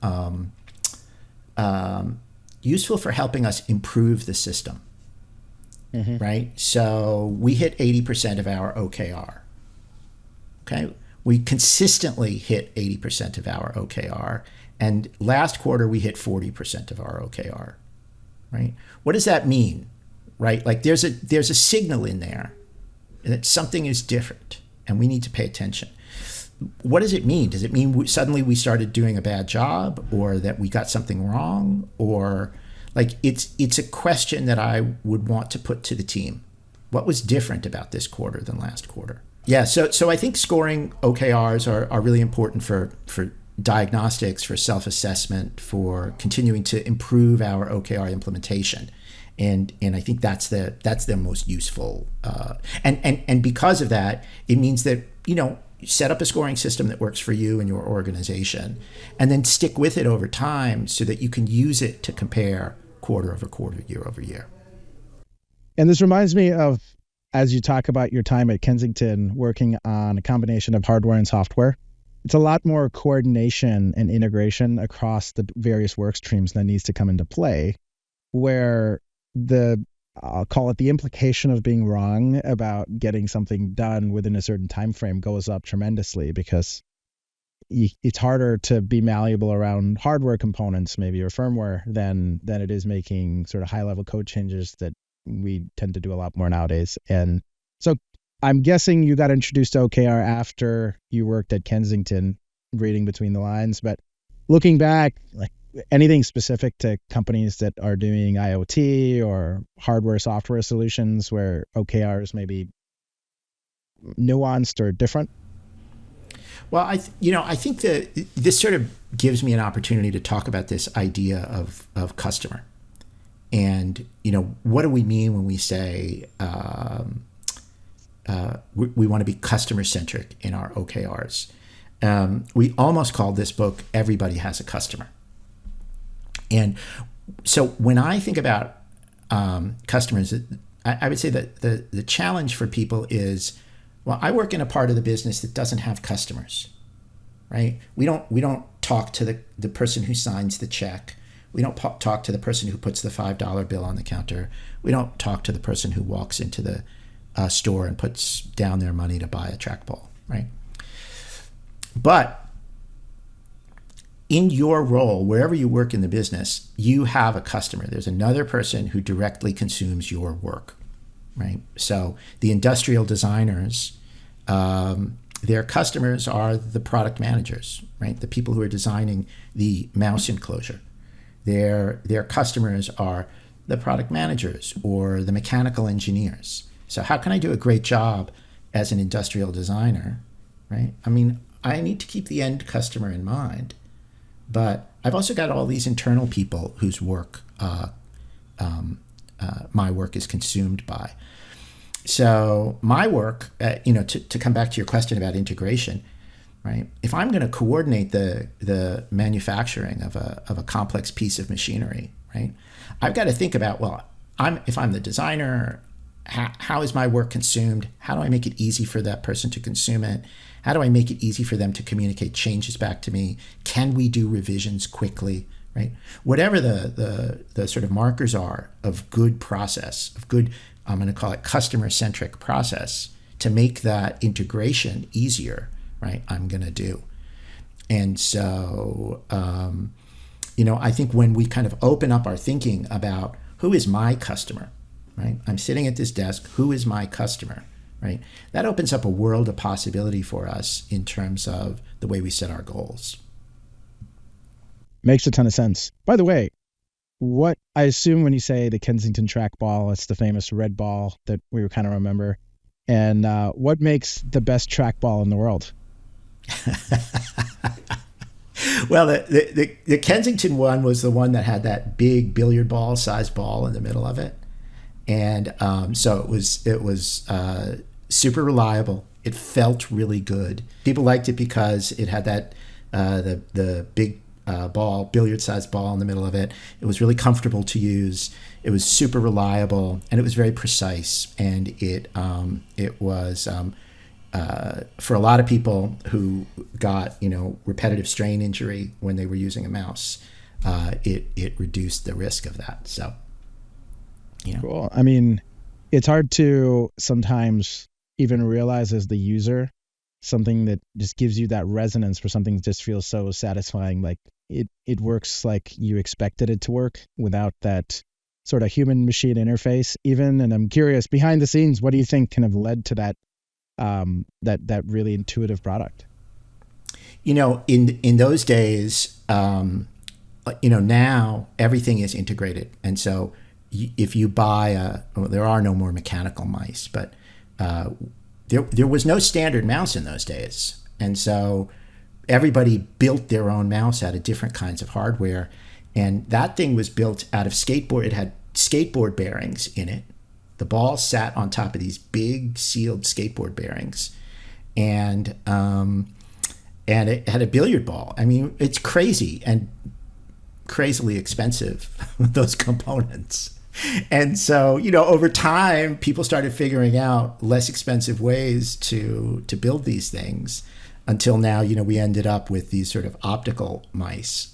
helping us improve the system, right? So we hit 80% of our OKR. Okay, we consistently hit 80% of our OKR, and last quarter we hit 40% of our OKR, right? What does that mean, right? Like there's a signal in there that something is different, and we need to pay attention. What does it mean? Does it mean suddenly we started doing a bad job, or that we got something wrong, or like it's a question that I would want to put to the team. What was different about this quarter than last quarter? Yeah, so I think scoring OKRs are really important for diagnostics, for self-assessment, for continuing to improve our OKR implementation. And I think that's the most useful. And because of that, it means that, set up a scoring system that works for you and your organization, and then stick with it over time so that you can use it to compare quarter over quarter, year over year.
And this reminds me of, as you talk about your time at Kensington working on a combination of hardware and software, it's a lot more coordination and integration across the various work streams that needs to come into play, where I'll call it the implication of being wrong about getting something done within a certain time frame goes up tremendously, because it's harder to be malleable around hardware components, maybe, or firmware than it is making sort of high level code changes that we tend to do a lot more nowadays. And so I'm guessing you got introduced to OKR after you worked at Kensington, reading between the lines. But looking back, like anything specific to companies that are doing IoT or hardware software solutions where OKRs may be nuanced or different?
Well, I think that this sort of gives me an opportunity to talk about this idea of customer. And, what do we mean when we say we want to be customer-centric in our OKRs? We almost called this book Everybody Has a Customer. And so when I think about customers, I would say that the challenge for people is, well, I work in a part of the business that doesn't have customers, right? We don't talk to the person who signs the check. We don't talk to the person who puts the $5 bill on the counter. We don't talk to the person who walks into the store and puts down their money to buy a trackball, right? But in your role, wherever you work in the business, you have a customer. There's another person who directly consumes your work, right? So the industrial designers, their customers are the product managers, right? The people who are designing the mouse enclosure. Their customers are the product managers or the mechanical engineers. So how can I do a great job as an industrial designer, right? I mean, I need to keep the end customer in mind, but I've also got all these internal people whose work my work is consumed by. So my work, to come back to your question about integration, right? If I'm going to coordinate the manufacturing of a complex piece of machinery, right? I've got to think about, well, if I'm the designer, how is my work consumed? How do I make it easy for that person to consume it? How do I make it easy for them to communicate changes back to me? Can we do revisions quickly, right? Whatever the sort of markers are of good process, of good, I'm going to call it customer-centric process, to make that integration easier, right? I'm going to do. And so, I think when we kind of open up our thinking about who is my customer, right? I'm sitting at this desk, who is my customer, right? That opens up a world of possibility for us in terms of the way we set our goals.
Makes a ton of sense. By the way, what I assume when you say the Kensington trackball, it's the famous red ball that we kind of remember. And what makes the best trackball in the world?
Well, the Kensington one was the one that had that big billiard ball sized ball in the middle of it. And so it was super reliable. It felt really good. People liked it because it had that the big ball, billiard-sized ball in the middle of it. It was really comfortable to use. It was super reliable, and it was very precise. And it was for a lot of people who got repetitive strain injury when they were using a mouse, it reduced the risk of that. So.
Cool. I mean, it's hard to sometimes even realize as the user something that just gives you that resonance for something that just feels so satisfying. Like it works like you expected it to work without that sort of human machine interface even. And I'm curious, behind the scenes, what do you think kind of led to that that really intuitive product?
In those days, now everything is integrated. And so if you buy there are no more mechanical mice, but there was no standard mouse in those days. And so everybody built their own mouse out of different kinds of hardware. And that thing was built out of skateboard. It had skateboard bearings in it. The ball sat on top of these big sealed skateboard bearings. And it had a billiard ball. I mean, it's crazy and crazily expensive, those components. And so, over time, people started figuring out less expensive ways to build these things until now, we ended up with these sort of optical mice.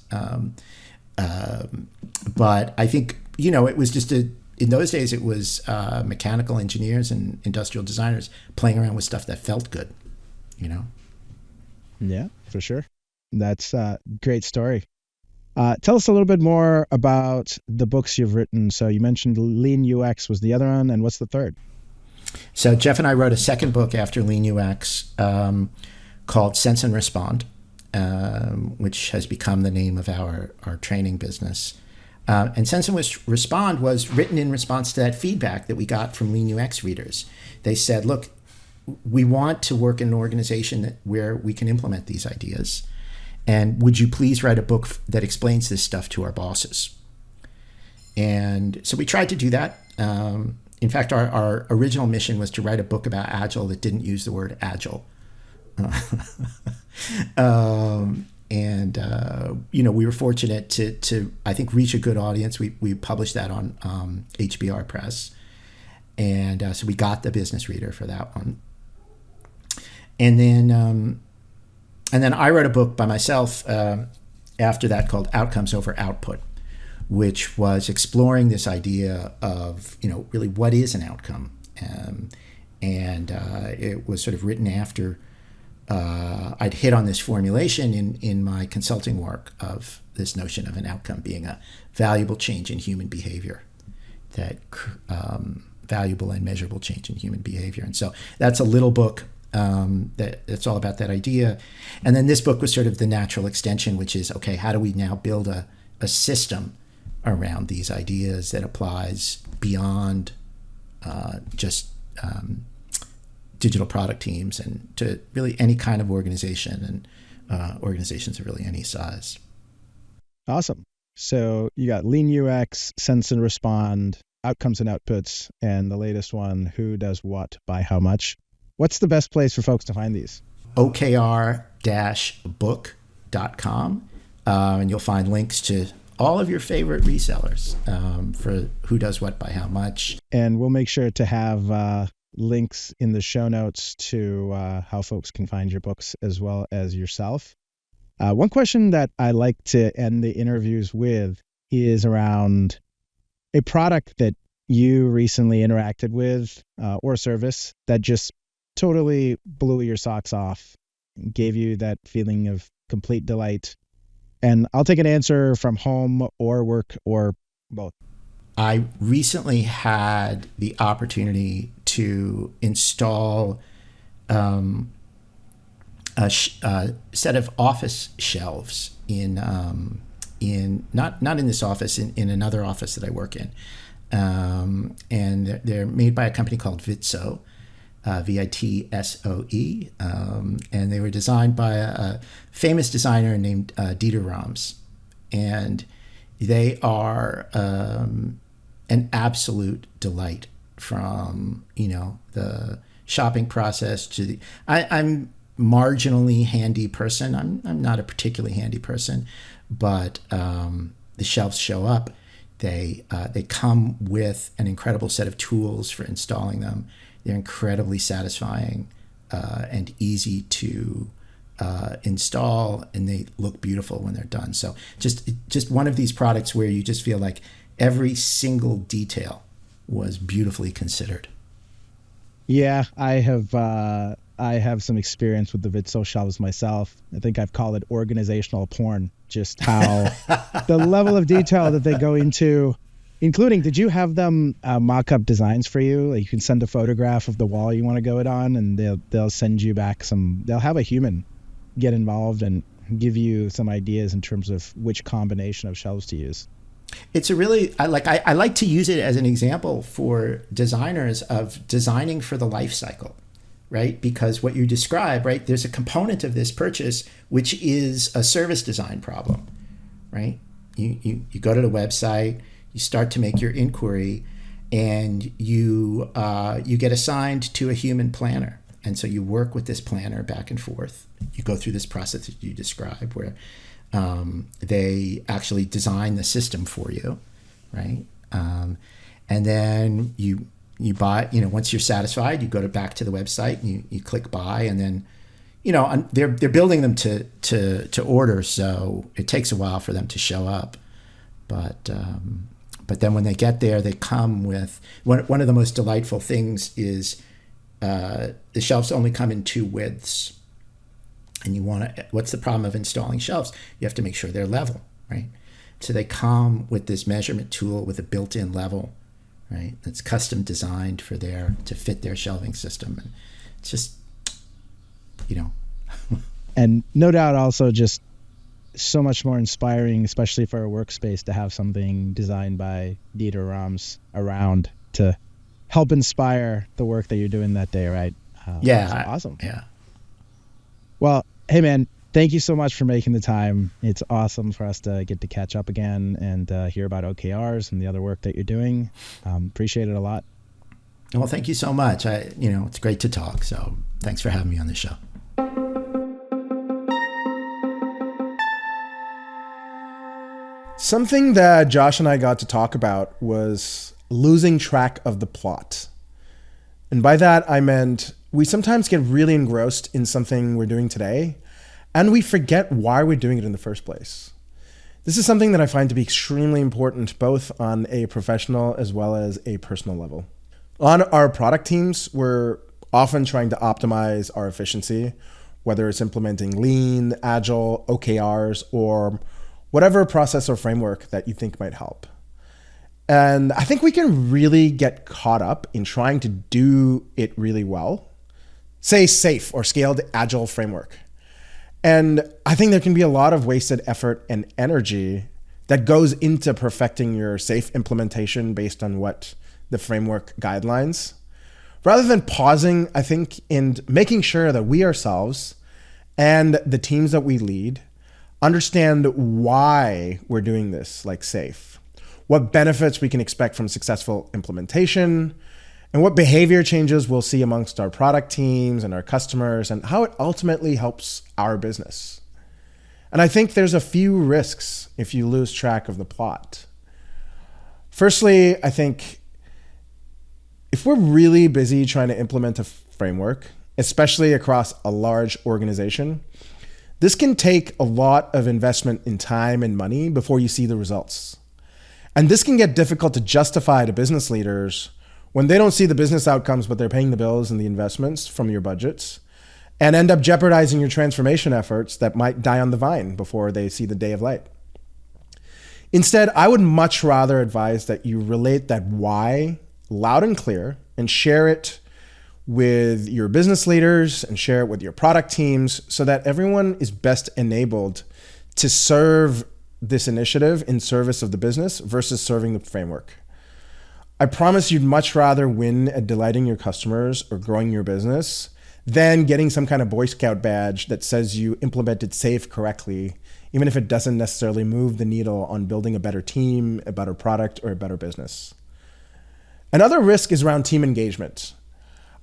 But I think, it was just in those days, it was mechanical engineers and industrial designers playing around with stuff that felt good,
Yeah, for sure. That's a great story. Tell us a little bit more about the books you've written. So you mentioned Lean UX was the other one, and what's the third?
So Jeff and I wrote a second book after Lean UX called Sense and Respond, which has become the name of our training business. And Sense and Respond was written in response to that feedback that we got from Lean UX readers. They said, look, we want to work in an organization where we can implement these ideas. And would you please write a book that explains this stuff to our bosses? And so we tried to do that. In fact, our original mission was to write a book about Agile that didn't use the word Agile. We were fortunate to I think, reach a good audience. We published that on HBR Press. And so we got the business reader for that one. And then I wrote a book by myself after that called Outcomes Over Output, which was exploring this idea of, really what is an outcome. It was sort of written after I'd hit on this formulation in my consulting work of this notion of an outcome being a valuable change in human behavior, valuable and measurable change in human behavior. And so that's a little book that's all about that idea. And then this book was sort of the natural extension, which is, okay, how do we now build a system around these ideas that applies beyond just digital product teams and to really any kind of organization and organizations of really any size.
Awesome. So you got lean UX, sense and respond, outcomes and outputs, and the latest one, who does what by how much. What's the best place for folks to find these?
OKR-book.com. And you'll find links to all of your favorite resellers for who does what by how much.
And we'll make sure to have links in the show notes to how folks can find your books as well as yourself. One question that I like to end the interviews with is around a product that you recently interacted with or service that just totally blew your socks off, gave you that feeling of complete delight. And I'll take an answer from home or work or both.
I recently had the opportunity to install a set of office shelves in not in this office, in another office that I work in, and they're made by a company called Vitso, Vitsoe, and they were designed by a famous designer named Dieter Rams, and they are an absolute delight. From the shopping process to the I'm marginally handy person. I'm not a particularly handy person, but the shelves show up. They come with an incredible set of tools for installing them. They're incredibly satisfying and easy to install, and they look beautiful when they're done. So just one of these products where you just feel like every single detail was beautifully considered.
Yeah, I have some experience with the Vitso shelves myself. I think I've called it organizational porn, just how the level of detail that they go into, including, did you have them mock-up designs for you? Like you can send a photograph of the wall you want to go it on, and they'll send you back they'll have a human get involved and give you some ideas in terms of which combination of shelves to use.
It's a really, I like to use it as an example for designers of designing for the life cycle, right? Because what you describe, right, there's a component of this purchase which is a service design problem, right? You go to the website, you start to make your inquiry, and you get assigned to a human planner. And so you work with this planner back and forth. You go through this process that you describe where they actually design the system for you, right? And then you buy, once you're satisfied, you go back to the website and you click buy, and then, they're building them to order. So it takes a while for them to show up. But then when they get there, they come with, one of the most delightful things is the shelves only come in 2 widths. And what's the problem of installing shelves? You have to make sure they're level, right? So they come with this measurement tool with a built-in level, right? That's custom designed to fit their shelving system. And it's just,
And no doubt also just so much more inspiring, especially for a workspace, to have something designed by Dieter Rams around to help inspire the work that you're doing that day, right?
Yeah.
Awesome.
Yeah.
Well, hey man, thank you so much for making the time. It's awesome for us to get to catch up again and hear about OKRs and the other work that you're doing. Appreciate it a lot.
Well, thank you so much. It's great to talk. So thanks for having me on the show.
Something that Josh and I got to talk about was losing track of the plot. And by that, I meant we sometimes get really engrossed in something we're doing today, and we forget why we're doing it in the first place. This is something that I find to be extremely important, both on a professional as well as a personal level. On our product teams, we're often trying to optimize our efficiency, whether it's implementing lean, agile, OKRs, or whatever process or framework that you think might help. And I think we can really get caught up in trying to do it really well. Say SAFe or scaled agile framework. And I think there can be a lot of wasted effort and energy that goes into perfecting your SAFe implementation based on what the framework guidelines, rather than pausing, I think, and making sure that we ourselves and the teams that we lead understand why we're doing this, like SAFe, what benefits we can expect from successful implementation, and what behavior changes we'll see amongst our product teams and our customers, and how it ultimately helps our business. And I think there's a few risks if you lose track of the plot. Firstly, I think if we're really busy trying to implement a framework, especially across a large organization, this can take a lot of investment in time and money before you see the results. And this can get difficult to justify to business leaders when they don't see the business outcomes, but they're paying the bills and the investments from your budgets, and end up jeopardizing your transformation efforts that might die on the vine before they see the day of light. Instead, I would much rather advise that you relate that why loud and clear and share it with your business leaders and share it with your product teams so that everyone is best enabled to serve this initiative in service of the business versus serving the framework. I promise you'd much rather win at delighting your customers or growing your business than getting some kind of Boy Scout badge that says you implemented SAFe correctly, even if it doesn't necessarily move the needle on building a better team, a better product, or a better business. Another risk is around team engagement.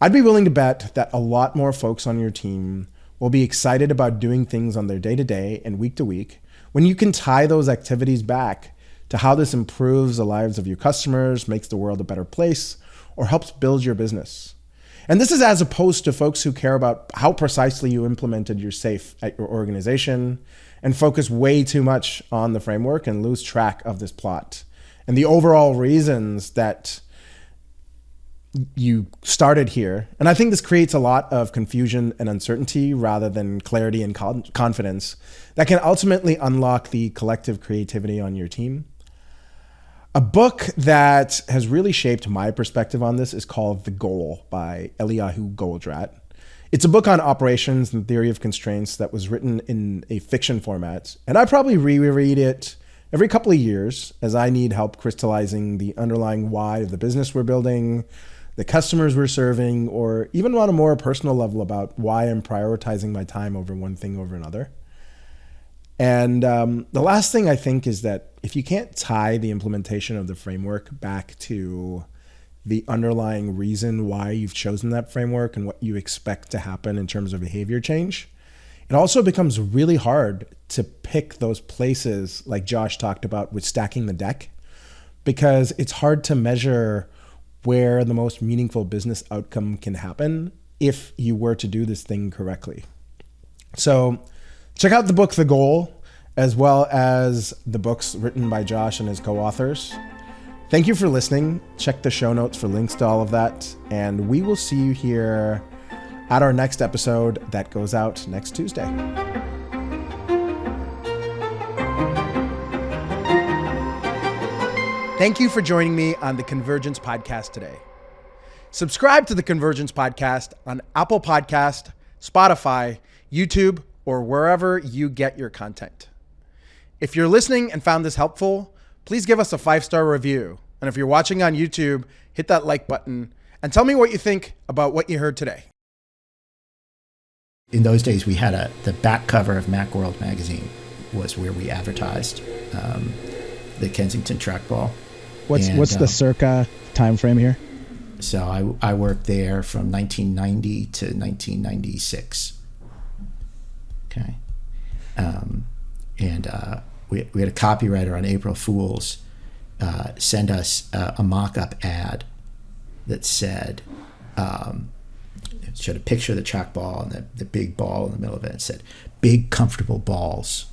I'd be willing to bet that a lot more folks on your team will be excited about doing things on their day-to-day and week-to-week when you can tie those activities back to how this improves the lives of your customers, makes the world a better place, or helps build your business. And this is as opposed to folks who care about how precisely you implemented your SAFe at your organization and focus way too much on the framework and lose track of this plot and the overall reasons that you started here. And I think this creates a lot of confusion and uncertainty rather than clarity and confidence that can ultimately unlock the collective creativity on your team. A book that has really shaped my perspective on this is called The Goal by Eliyahu Goldratt. It's a book on operations and theory of constraints that was written in a fiction format. And I probably reread it every couple of years as I need help crystallizing the underlying why of the business we're building, the customers we're serving, or even on a more personal level about why I'm prioritizing my time over one thing over another. And the last thing I think is that if you can't tie the implementation of the framework back to the underlying reason why you've chosen that framework and what you expect to happen in terms of behavior change, it also becomes really hard to pick those places like Josh talked about with stacking the deck, because it's hard to measure where the most meaningful business outcome can happen if you were to do this thing correctly. So check out the book, The Goal, as well as the books written by Josh and his co-authors. Thank you for listening. Check the show notes for links to all of that. And we will see you here at our next episode that goes out next Tuesday. Thank you for joining me on the Convergence Podcast today. Subscribe to the Convergence Podcast on Apple Podcast, Spotify, YouTube, or wherever you get your content. If you're listening and found this helpful, please give us a 5-star review. And if you're watching on YouTube, hit that like button and tell me what you think about what you heard today.
In those days, we had the back cover of Macworld magazine was where we advertised the Kensington trackball.
What's the circa time frame here?
So I worked there from 1990 to 1996. Okay. We had a copywriter on April Fool's send us a mock-up ad that said, it showed a picture of the trackball and the big ball in the middle of it. It said, "Big, comfortable balls."